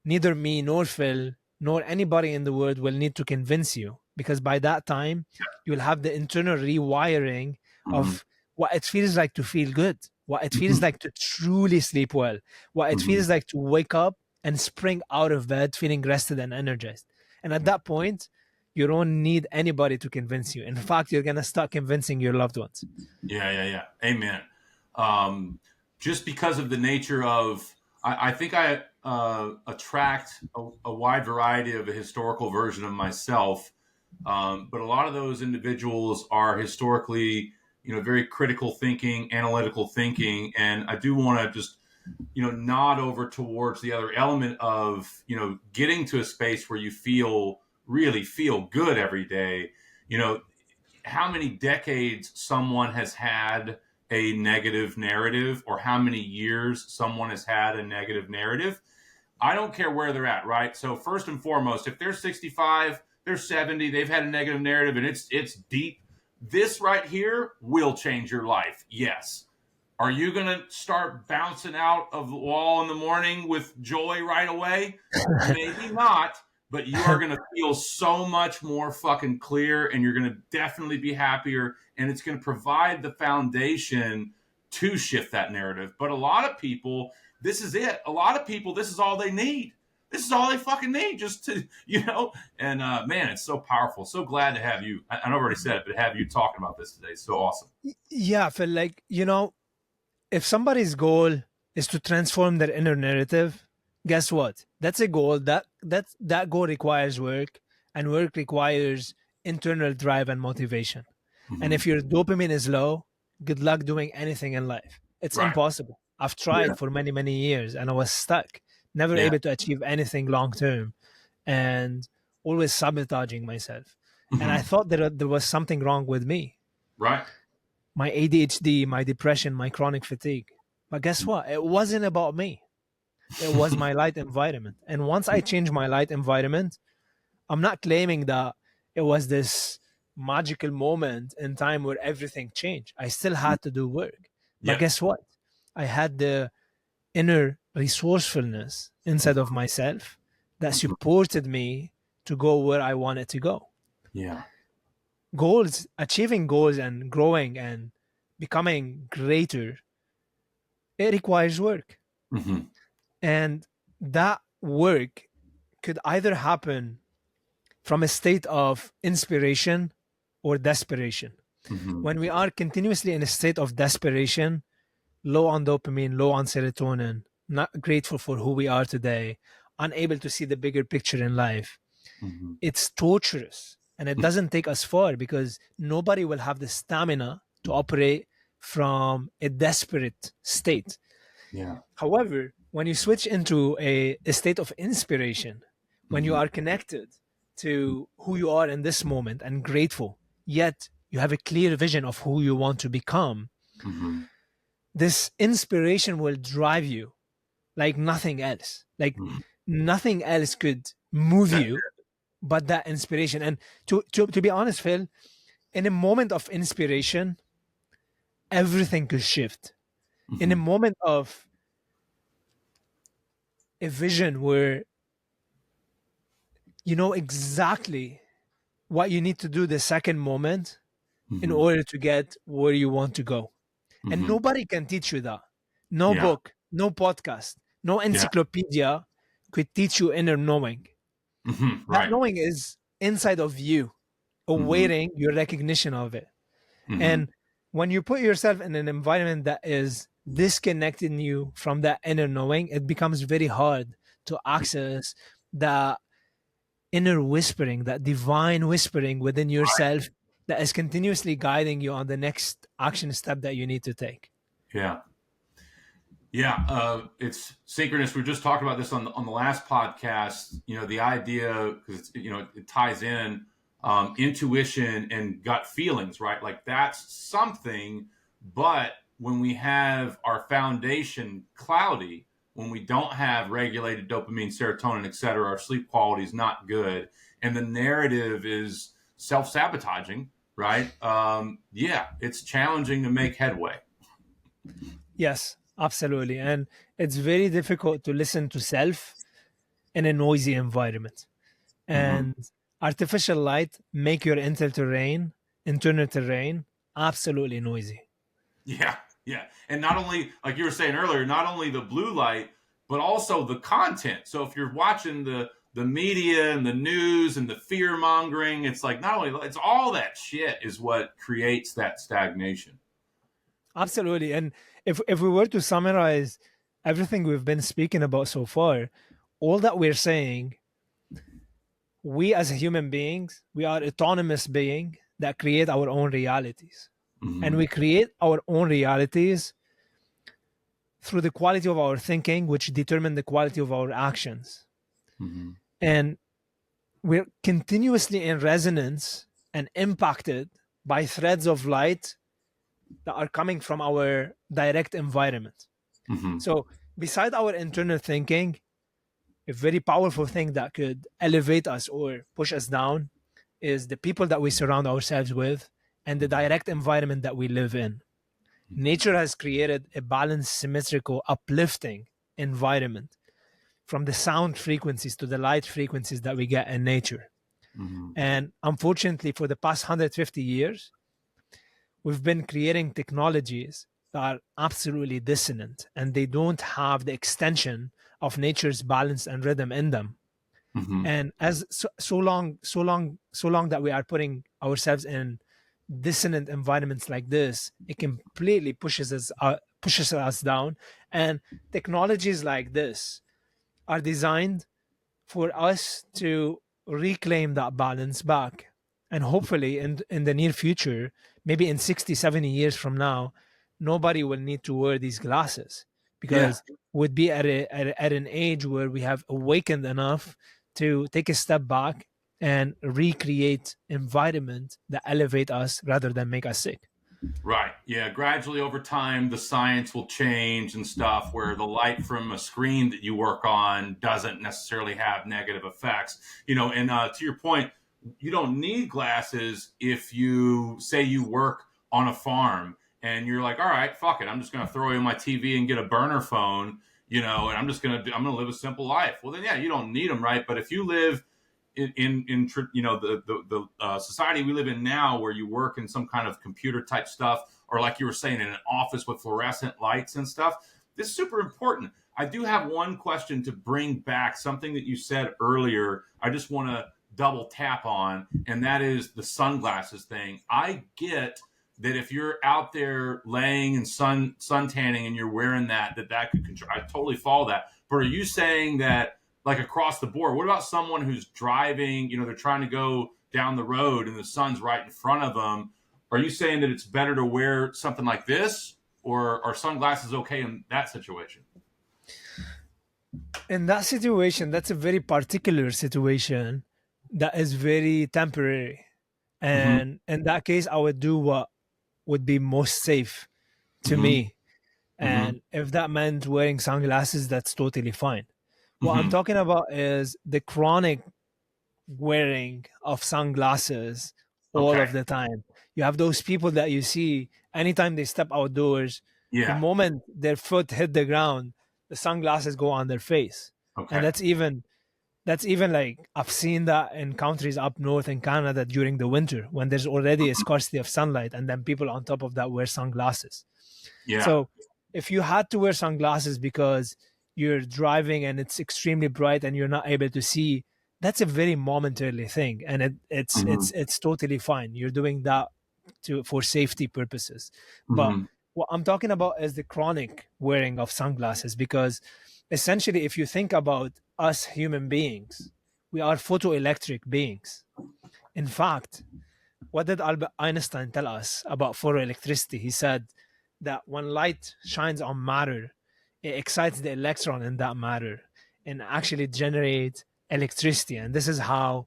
neither me nor Phil nor anybody in the world will need to convince you, because by that time you'll have the internal rewiring Hmm. of what it feels like to feel good, what it feels Hmm. like to truly sleep well, what it Hmm. feels like to wake up and spring out of bed feeling rested and energized. And at that point, you don't need anybody to convince you. In fact, you're going to start convincing your loved ones. Yeah, yeah, yeah. Amen. Um, just because of the nature of, I think I attract a wide variety of a historical version of myself, but a lot of those individuals are historically, very critical thinking, analytical thinking, and I do want to just, nod over towards the other element of, getting to a space where you really feel good every day. You know, how many decades someone has had a negative narrative, or how many years someone has had a negative narrative. I don't care where they're at, right? So first and foremost, if they're 65, they're 70, they've had a negative narrative and it's deep. This right here will change your life. Yes. Are you going to start bouncing out of the wall in the morning with joy right away? Maybe not, but you are going to feel so much more fucking clear, and you're going to definitely be happier, and it's going to provide the foundation to shift that narrative. But a lot of people, this is it. A lot of people, this is all they need. This is all they fucking need, just to, and man, it's so powerful. So glad to have you. I've already said it, but have you talking about this today. So awesome. Yeah, Phil, like, if somebody's goal is to transform their inner narrative, guess what? That's a goal. That goal requires work, and work requires internal drive and motivation. And Mm-hmm. if your dopamine is low, good luck doing anything in life. It's Right. impossible. I've Yeah. tried for many, many years, and I was stuck, never Yeah. able to achieve anything long term. And always sabotaging myself. And I Mhm. thought that there was something wrong with me, Right. my ADHD, my depression, my chronic fatigue. But guess what? It wasn't about me. It was my light environment. And once I changed my light environment, I'm not claiming that it was this magical moment in time where everything changed. I still had to do work. But Yep. guess what? I had the inner resourcefulness inside of myself that Mhm. supported me to go where I wanted to go. Yeah. Goals, achieving goals and growing and becoming greater, it requires work. Hmm. And that work could either happen from a state of inspiration or desperation. Hmm. When we are continuously in a state of desperation, low on dopamine, low on serotonin, not grateful for who we are today, unable to see the bigger picture in life, Hmm. it's torturous. And it doesn't take us far because nobody will have the stamina to operate from a desperate state. Yeah. However, when you switch into a state of inspiration, when you Hmm. are connected to who you are in this moment and grateful, yet you have a clear vision of who you want to become, Hmm. this inspiration will drive you like nothing else. Like nothing else could move you but that inspiration. And to be honest, Phil, in a moment of inspiration, everything could shift. In a Hmm. moment of a vision where you know exactly what you need to do the second moment in Hmm. order to get where you want to go. And Hmm. nobody can teach you that. No Yeah. book, no podcast, no Yeah. encyclopedia could teach you inner knowing. Hmm. That Right. knowing is inside of you, Hmm. awaiting your recognition of it. Hmm. And when you put yourself in an environment that is disconnecting you from that inner knowing, it becomes very hard to access the inner whispering, that divine whispering within yourself that is continuously guiding you on the next action step that you need to take. Yeah. Yeah, it's synchronous. We were just talking about this on the last podcast. You know, the idea because it ties in intuition and gut feelings, right? Like that's something. But when we have our foundation cloudy, when we don't have regulated dopamine, serotonin, et cetera, our sleep quality is not good, and the narrative is self sabotaging, right? Yeah, it's challenging to make headway. Yes, absolutely. And it's very difficult to listen to self in a noisy environment. Mm-hmm. And artificial light make your internal terrain absolutely noisy. Yeah, yeah. And not only, like you were saying earlier, not only the blue light, but also the content. So if you're watching the media and the news and the fear mongering, it's like not only it's all that shit is what creates that stagnation. Absolutely. And if we were to summarize everything we've been speaking about so far, all that we're saying, we as human beings, we are autonomous beings that create our own realities. And Mm-hmm. we create our own realities through the quality of our thinking, which determine the quality of our actions. Mm-hmm. And we're continuously in resonance and impacted by threads of light that are coming from our direct environment. Mm-hmm. So, beside our internal thinking, a very powerful thing that could elevate us or push us down is the people that we surround ourselves with and the direct environment that we live in. Nature has created a balanced, symmetrical, uplifting environment from the sound frequencies to the light frequencies that we get in nature. Mm-hmm. And unfortunately, for the past 150 years, we've been creating technologies that are absolutely dissonant and they don't have the extension of nature's balance and rhythm in them. Mm-hmm. And as so long that we are putting ourselves in dissonant environments like this, it completely pushes us down. And technologies like this are designed for us to reclaim that balance back. And hopefully, in the near future, maybe in 60, 70 years from now, nobody will need to wear these glasses Yeah. because we'd be at an age where we have awakened enough to take a step back and recreate environment that elevate us rather than make us sick. Right. Yeah. Gradually over time, the science will change and stuff where the light from a screen that you work on doesn't necessarily have negative effects. And to your point, you don't need glasses if you say you work on a farm and you're like, all right, fuck it. I'm just going to throw in my TV and get a burner phone, and I'm going to live a simple life. Well, then, yeah, you don't need them. Right. But if you live in the society we live in now, where you work in some kind of computer type stuff, or like you were saying, in an office with fluorescent lights and stuff, this is super important. I do have one question to bring back, something that you said earlier. I just want to double tap on, and that is the sunglasses thing. I get that if you're out there laying and sun tanning and you're wearing that could control. I totally follow that. But are you saying that, like, across the board, what about someone who's driving, they're trying to go down the road and the sun's right in front of them? Are you saying that it's better to wear something like this, or are sunglasses okay in that situation? In that situation, that's a very particular situation that is very temporary. Mm-hmm. And in that case, I would do what would be most safe to Mm-hmm. me. Mm-hmm. And if that meant wearing sunglasses, that's totally fine. What I'm Mm-hmm. talking about is the chronic wearing of sunglasses all Okay. of the time. You have those people that you see anytime they step outdoors, the Yeah. moment their foot hit the ground, the sunglasses go on their face. And Okay. that's even like I've seen that in countries up north in Canada during the winter when there's already a scarcity of sunlight, and then people on top of that wear sunglasses. Yeah. So if you had to wear sunglasses because you're driving and it's extremely bright and you're not able to see, that's a very momentary thing, and it's Mm-hmm. it's it's totally fine. You're doing that for safety purposes. But Mm-hmm. what I'm talking about is the chronic wearing of sunglasses, because essentially, if you think about us human beings, we are photoelectric beings. In fact, what did Albert Einstein tell us about photoelectricity? He said that when light shines on matter, it excites the electron in that matter and actually generates electricity. And this is how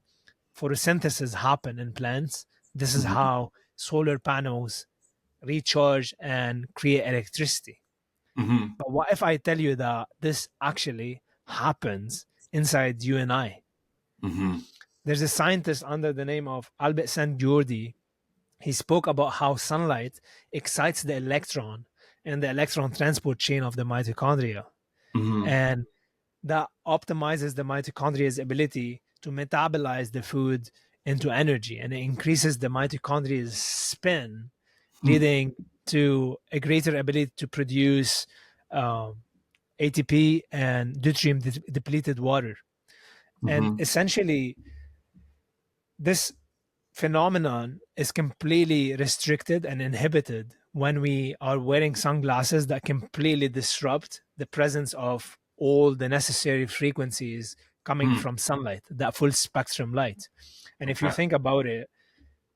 photosynthesis happen in plants. This is Mm-hmm. how solar panels recharge and create electricity. Mm-hmm. But what if I tell you that this actually happens inside you and I? Mm-hmm. There's a scientist under the name of Albert Szent-Györgyi. He spoke about how sunlight excites the electron in the electron transport chain of the mitochondria. Mm-hmm. And that optimizes the mitochondria's ability to metabolize the food into energy, and it increases the mitochondria's spin, leading to a greater ability to produce um, ATP and deuterium depleted water. And Mm-hmm. essentially, this phenomenon is completely restricted and inhibited when we are wearing sunglasses that completely disrupt the presence of all the necessary frequencies coming Mm-hmm. from sunlight, that full spectrum light. And if you Okay. think about it,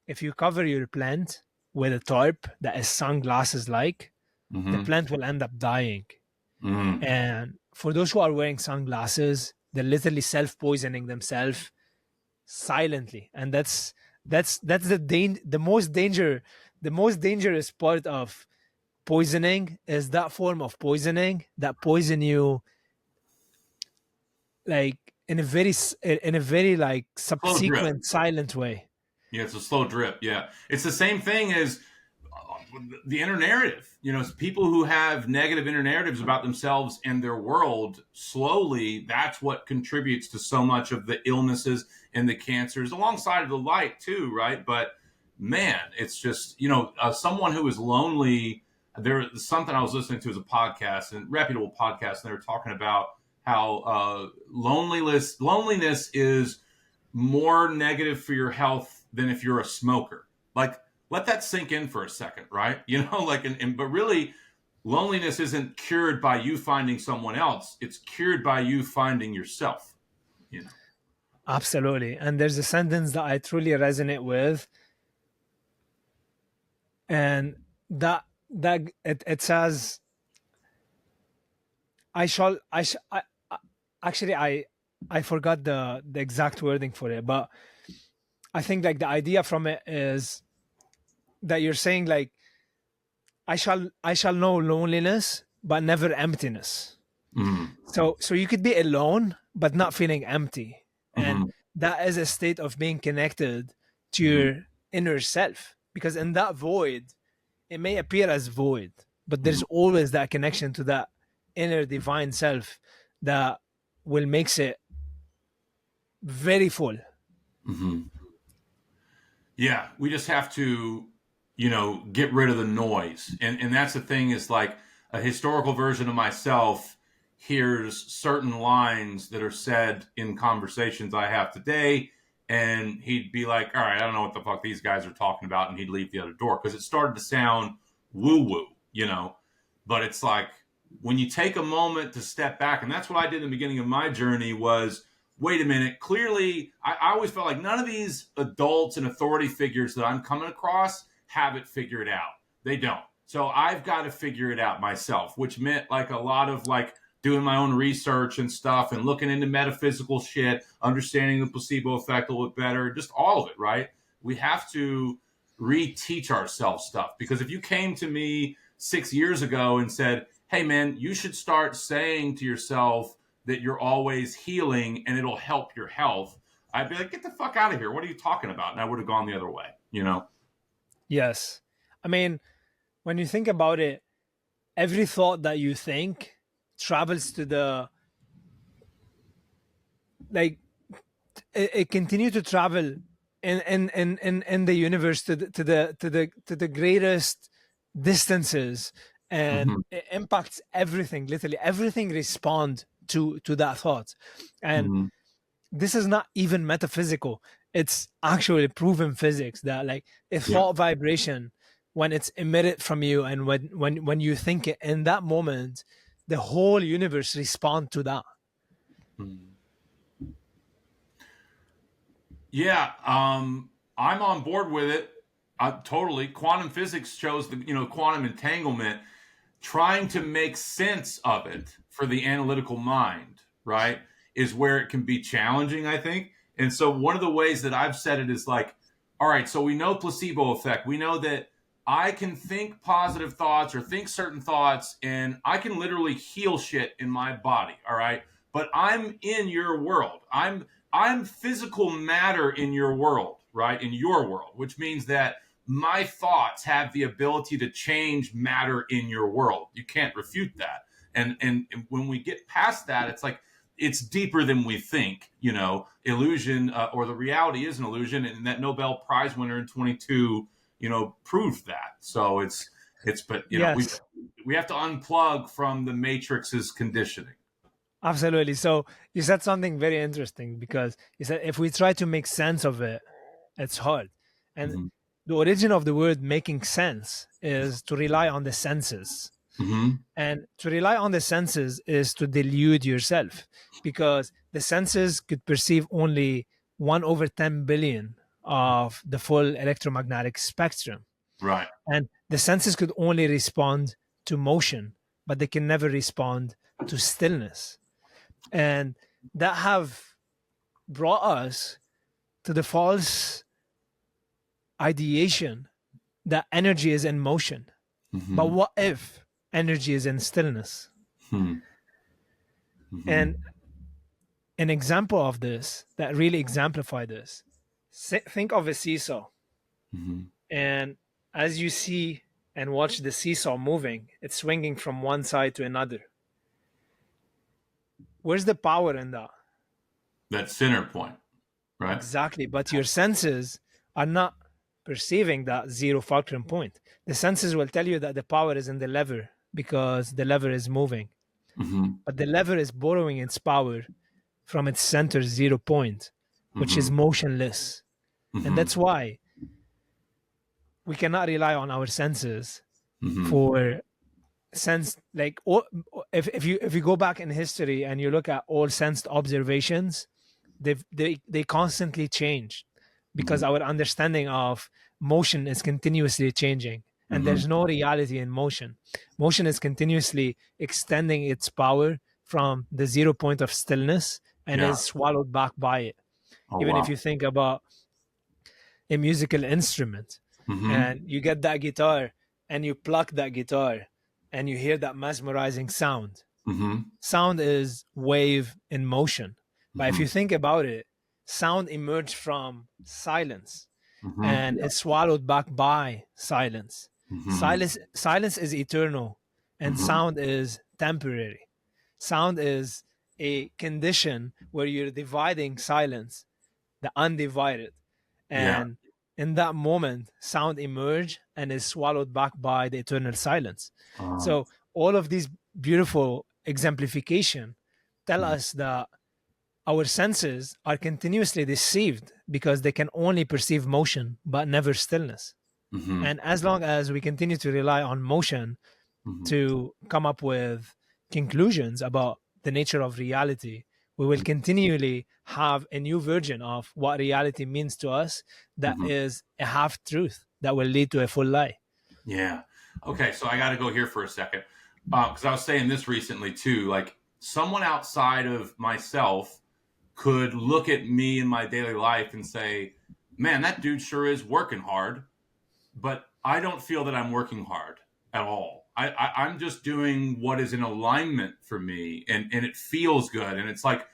if you cover your plant with a tarp that is sunglasses like, the Mm-hmm. plant will end up dying. Mm-hmm. And for those who are wearing sunglasses, they're literally self-poisoning themselves silently, and that's the most dangerous part of poisoning is that form of poisoning that poison you like in a very like Slow drip. subsequent silent way. Yeah, it's a slow drip. Yeah, it's the same thing as the inner narrative. It's people who have negative inner narratives about themselves and their world. Slowly, that's what contributes to so much of the illnesses and the cancers, alongside of the light too, right? But man, it's just someone who is lonely. There was something I was listening to as a podcast, and reputable podcast, and they were talking about how loneliness is more negative for your health than if you're a smoker. Like, let that sink in for a second, right? But really, loneliness isn't cured by you finding someone else. It's cured by you finding yourself, you know. Absolutely. And there's a sentence that I truly resonate with, and it says, I shall I, sh- I actually I forgot the exact wording for it, but I think like the idea from it is that you're saying like I shall know loneliness but never emptiness. Mm-hmm. So you could be alone but not feeling empty, and Mm-hmm. that is a state of being connected to Mm-hmm. your inner self, because in that void it may appear as void, but there's always that connection to that inner divine self that will makes it very full. Mm-hmm. Yeah, we just have to, get rid of the noise. And that's the thing is like a historical version of myself hears certain lines that are said in conversations I have today. And he'd be like, all right, I don't know what the fuck these guys are talking about. And he'd leave the other door because it started to sound woo woo. But it's like when you take a moment to step back, and that's what I did in the beginning of my journey was wait a minute, clearly, I always felt like none of these adults and authority figures that I'm coming across have it figured out. They don't. So I've got to figure it out myself, which meant like a lot of like doing my own research and stuff and looking into metaphysical shit, understanding the placebo effect a little bit better, just all of it, right? We have to reteach ourselves stuff because if you came to me 6 years ago and said, hey man, you should start saying to yourself, that you're always healing and it'll help your health, I'd be like, get the fuck out of here. What are you talking about? And I would have gone the other way. Yes. I mean, when you think about it, every thought that you think travels to the like it continues to travel in the universe to the greatest distances, and Mm-hmm. it impacts everything. Literally everything respond to that thought, and Mm-hmm. this is not even metaphysical. It's actually proven physics that like a Yeah. thought vibration, when it's emitted from you and when you think it in that moment, the whole universe respond to that. Mm-hmm. Yeah. I'm on board with it. Totally. Quantum physics shows the quantum entanglement, trying to make sense of it for the analytical mind, right, is where it can be challenging, I think. And so one of the ways that I've said it is like, all right, so we know placebo effect. We know that I can think positive thoughts or think certain thoughts and I can literally heal shit in my body, all right? But I'm in your world. I'm physical matter in your world, right? In your world, which means that my thoughts have the ability to change matter in your world. You can't refute that. And when we get past that, it's like it's deeper than we think. Illusion or the reality is an illusion, and that Nobel Prize winner in 22, proved that. So but Yes, we have to unplug from the matrix's conditioning. absolutely. So you said something very interesting, because you said if we try to make sense of it, it's hard. And Mm-hmm. the origin of the word making sense is to rely on the senses. Mm-hmm. And to rely on the senses is to delude yourself, because the senses could perceive only 1 over 10 billion of the full electromagnetic spectrum. Right. And the senses could only respond to motion, but they can never respond to stillness. And that have brought us to the false ideation that energy is in motion. But Mm-hmm. what if energy is in stillness? Mm-hmm. And an example of this that really exemplify this, think of a seesaw. Mm-hmm. And as you see and watch the seesaw moving, it's swinging from one side to another. Where's the power in that? That center point, right? Exactly. But your senses are not perceiving that zero fulcrum point. The senses will tell you that the power is in the lever because the lever is moving. Mm-hmm. But the lever is borrowing its power from its center zero point, which Mm-hmm. is motionless. And Mm-hmm. that's why we cannot rely on our senses Mm-hmm. for sense, like if you go back in history and you look at all sensed observations, they constantly change, because Mm-hmm. our understanding of motion is continuously changing, and Mm-hmm. there's no reality in motion. Motion is continuously extending its power from the zero point of stillness and Yeah. is swallowed back by it. Oh Even if wow. you think about a musical instrument, and you get that guitar and you pluck that guitar and you hear that mesmerizing sound. Sound is wave in motion. But if you think about it, sound emerged from silence and it's swallowed back by silence. Silence is eternal and sound is temporary. Sound is a condition where you're dividing silence, the undivided. And in that moment, sound emerge and is swallowed back by the eternal silence. So all of these beautiful exemplification tell us that our senses are continuously deceived because they can only perceive motion but never stillness. And as long as we continue to rely on motion to come up with conclusions about the nature of reality, we will continually have a new version of what reality means to us that is a half truth that will lead to a full lie. Yeah. Okay, so I got to go here for a second because I was saying this recently too. Like someone outside of myself could look at me in my daily life and say, man, that dude sure is working hard, but I don't feel that I'm working hard at all. I'm just doing what is in alignment for me, and it feels good. And it's like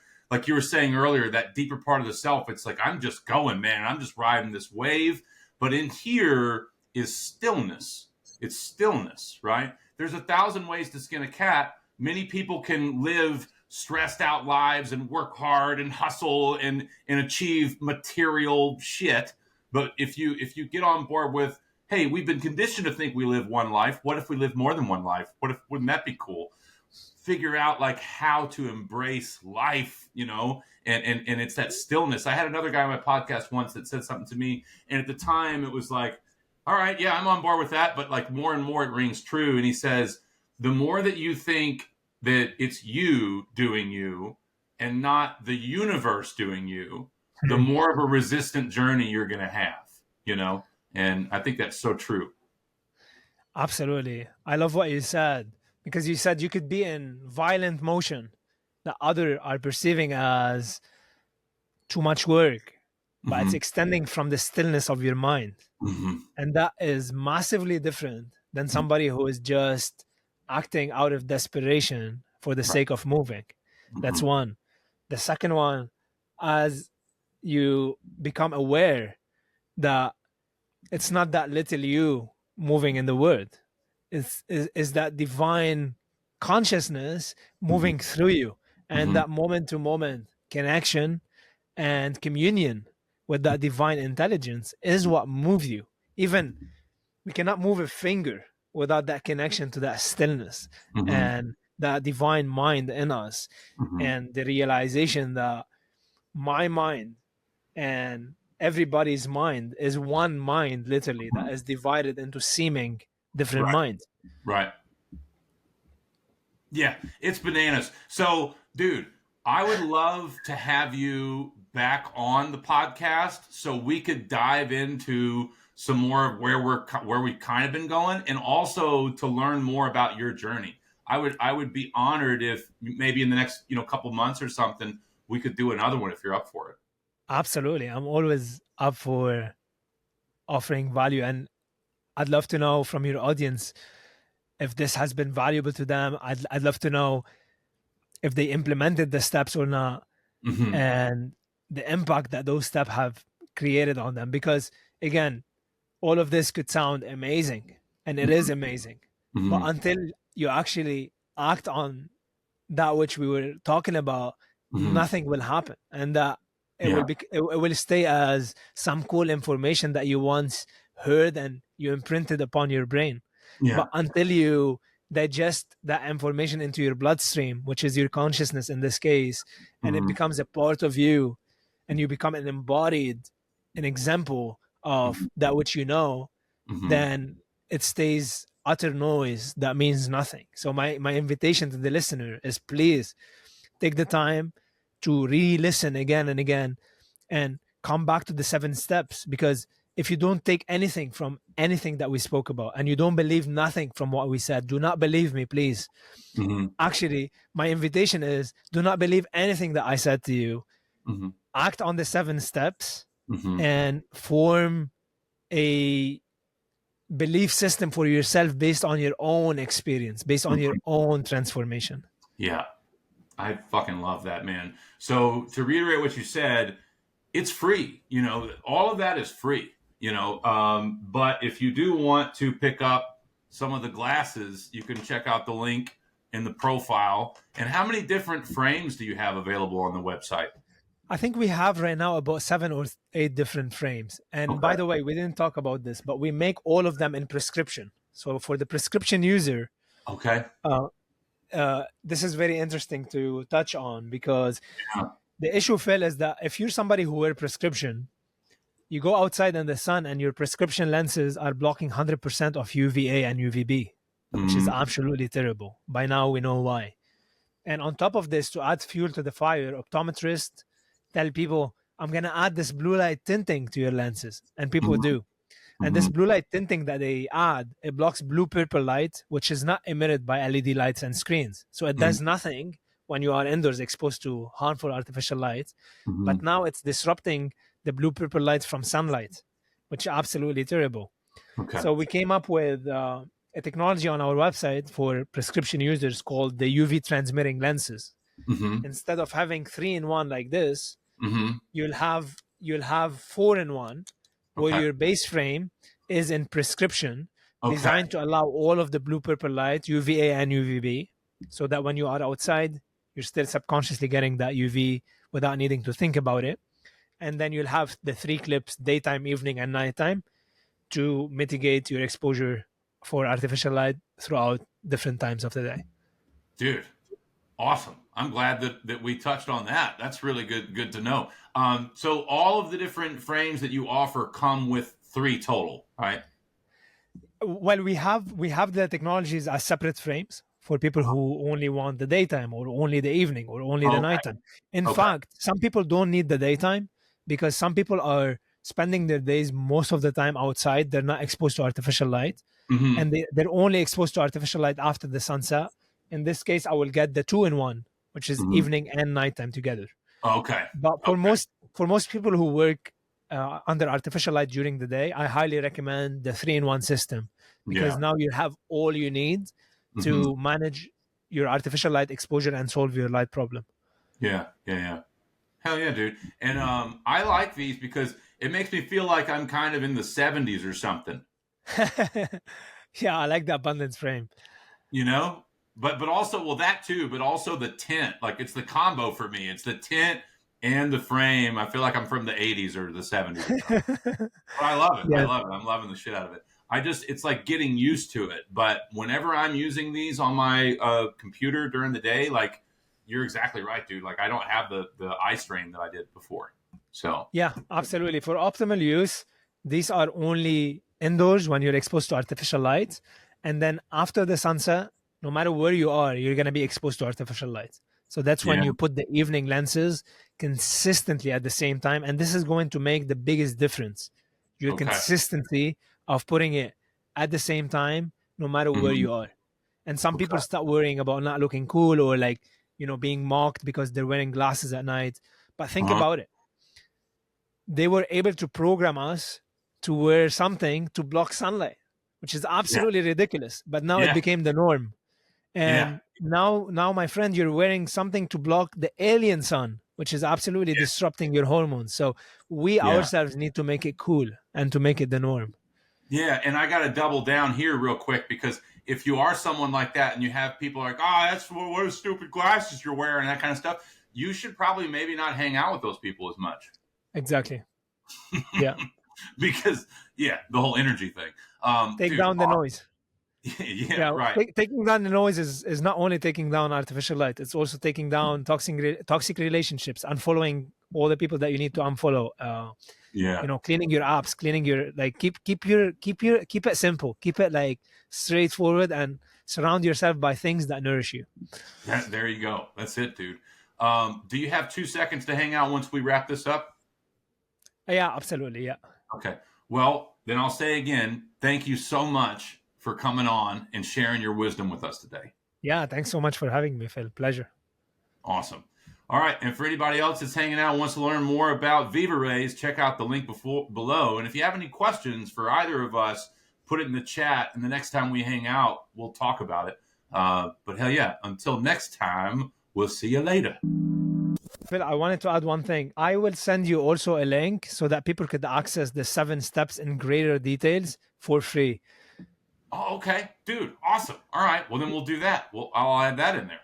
you were saying earlier, that deeper part of the self, it's like, I'm just going, man. I'm just riding this wave. But in here is stillness. It's stillness, right? There's 1,000 ways to skin a cat. Many people can live stressed out lives and work hard and hustle and achieve material shit. But if you get on board with, hey, we've been conditioned to think we live one life. What if we live more than one life? Wouldn't that be cool? Figure out like how to embrace life, and it's that stillness. I had another guy on my podcast once that said something to me, and at the time it was like, all right, yeah, I'm on board with that, but like more and more it rings true. And he says, the more that you think that it's you doing you and not the universe doing you, the more of a resistant journey you're going to have, And I think that's so true. Absolutely. I love what you said, because you said you could be in violent motion that others are perceiving as too much work, but it's extending from the stillness of your mind. And that is massively different than somebody who is just acting out of desperation for the sake of moving. That's one. The second one, as you become aware that it's not that little you moving in the world, is that divine consciousness moving through you, and that moment to moment connection and communion with that divine intelligence is what moves you. Even we cannot move a finger without that connection to that stillness and that divine mind in us, and the realization that my mind and everybody's mind is one mind, literally, that is divided into seeming different minds. Right. Yeah, it's bananas. So, dude, I would love to have you back on the podcast so we could dive into some more of where we've kind of been going, and also to learn more about your journey. I would be honored if maybe in the next couple months or something we could do another one if you're up for it. Absolutely, I'm always up for offering value, and I'd love to know from your audience if this has been valuable to them. I'd love to know if they implemented the steps or not, and the impact that those steps have created on them. Because again, all of this could sound amazing, and it is amazing, but until you actually act on that which we were talking about, nothing will happen, and that it will stay as some cool information that you once heard and you imprinted upon your brain. But until you digest that information into your bloodstream, which is your consciousness in this case, and it becomes a part of you, and you become an example of that which then it stays utter noise that means nothing. So my invitation to the listener is, please take the time to re-listen again and again and come back to the 7 steps, because if you don't take anything from anything that we spoke about, and you don't believe nothing from what we said, do not believe me, please. Actually, my invitation is, do not believe anything that I said to you. Act on the 7 steps, and form a belief system for yourself based on your own experience, based on your own transformation. Yeah. I fucking love that, man. So to reiterate what you said, it's free. You know, all of that is free, you know. But if you do want to pick up some of the glasses, you can check out the link in the profile. And how many different frames do you have available on the website? I think we have right now about 7 or 8 different frames. And by Okay. the way, we didn't talk about this, but we make all of them in prescription. So for the prescription user, Okay. this is very interesting to touch on, because Yeah. the issue, Phil, is that if you're somebody who wear prescription, you go outside in the sun and your prescription lenses are blocking 100% of UVA and UVB, which is absolutely terrible. By now, we know why. And on top of this, to add fuel to the fire, optometrists tell people, I'm going to add this blue light tinting to your lenses. And people do. And this blue light tinting that they add, it blocks blue purple light, which is not emitted by LED lights and screens. So it does nothing when you are indoors exposed to harmful artificial light. But now it's disrupting the blue purple light from sunlight, which is absolutely terrible. Okay. So we came up with a technology on our website for prescription users called the UV transmitting lenses. Instead of having 3-in-1 like this, you'll have 4-in-1, where your base frame is in prescription, designed to allow all of the blue purple light, UVA and UVB, so that when you are outside, you're still subconsciously getting that UV without needing to think about it. And then you'll have the 3 clips, daytime, evening, and nighttime, to mitigate your exposure for artificial light throughout different times of the day. Dude, awesome. I'm glad that we touched on that. That's really good to know. So all of the different frames that you offer come with 3 total, right? Well, we have the technologies as separate frames for people who only want the daytime, or only the evening, or only the nighttime. In fact, some people don't need the daytime, because some people are spending their days most of the time outside. They're not exposed to artificial light, and they're only exposed to artificial light after the sunset. In this case, I will get the 2-in-1, which is evening and nighttime together. Okay. But for most people who work under artificial light during the day, I highly recommend the 3-in-1 system, because now you have all you need to manage your artificial light exposure and solve your light problem. Yeah. Hell yeah, dude. And I like these because it makes me feel like I'm kind of in the 70s or something. Yeah, I like the abundance frame. You know? But also, well, that too, but also the tint. Like, it's the combo for me. It's the tint and the frame. I feel like I'm from the 80s or the 70s. But I love it. Yeah. I love it. I'm loving the shit out of it. It's like getting used to it. But whenever I'm using these on my computer during the day, like, you're exactly right, dude. Like, I don't have the eye strain that I did before. So yeah, absolutely. For optimal use, these are only indoors when you're exposed to artificial light. And then after the sunset, no matter where you are, you're going to be exposed to artificial light. So that's when you put the evening lenses consistently at the same time. And this is going to make the biggest difference. Your consistency of putting it at the same time, no matter where you are. And some people start worrying about not looking cool, or like, being mocked because they're wearing glasses at night. But think about it. They were able to program us to wear something to block sunlight, which is absolutely ridiculous. But now it became the norm. And now, my friend, you're wearing something to block the alien sun, which is absolutely disrupting your hormones. So we ourselves need to make it cool and to make it the norm. Yeah, and I got to double down here real quick, because if you are someone like that and you have people like, that's what are stupid glasses you're wearing, and that kind of stuff, you should probably maybe not hang out with those people as much. Exactly. Yeah. Because, the whole energy thing. Take down the noise. Right. Taking down the noise is not only taking down artificial light, it's also taking down toxic relationships, unfollowing all the people that you need to unfollow. Cleaning your apps, cleaning your, like, keep it simple, keep it like straightforward, and surround yourself by things that nourish you. There you go. That's it, dude. Do you have 2 seconds to hang out once we wrap this up? Yeah, absolutely. Yeah. Okay. Well, then I'll say again, thank you so much for coming on and sharing your wisdom with us today. Yeah, thanks so much for having me, Phil. Pleasure. Awesome. All right. And for anybody else that's hanging out and wants to learn more about VivaRays, check out the link below. And if you have any questions for either of us, put it in the chat. And the next time we hang out, we'll talk about it. But hell yeah, until next time, we'll see you later. Phil, I wanted to add one thing. I will send you also a link so that people could access the 7 steps in greater details for free. Oh, okay. Dude, awesome. All right. Well, then we'll do that. I'll add that in there.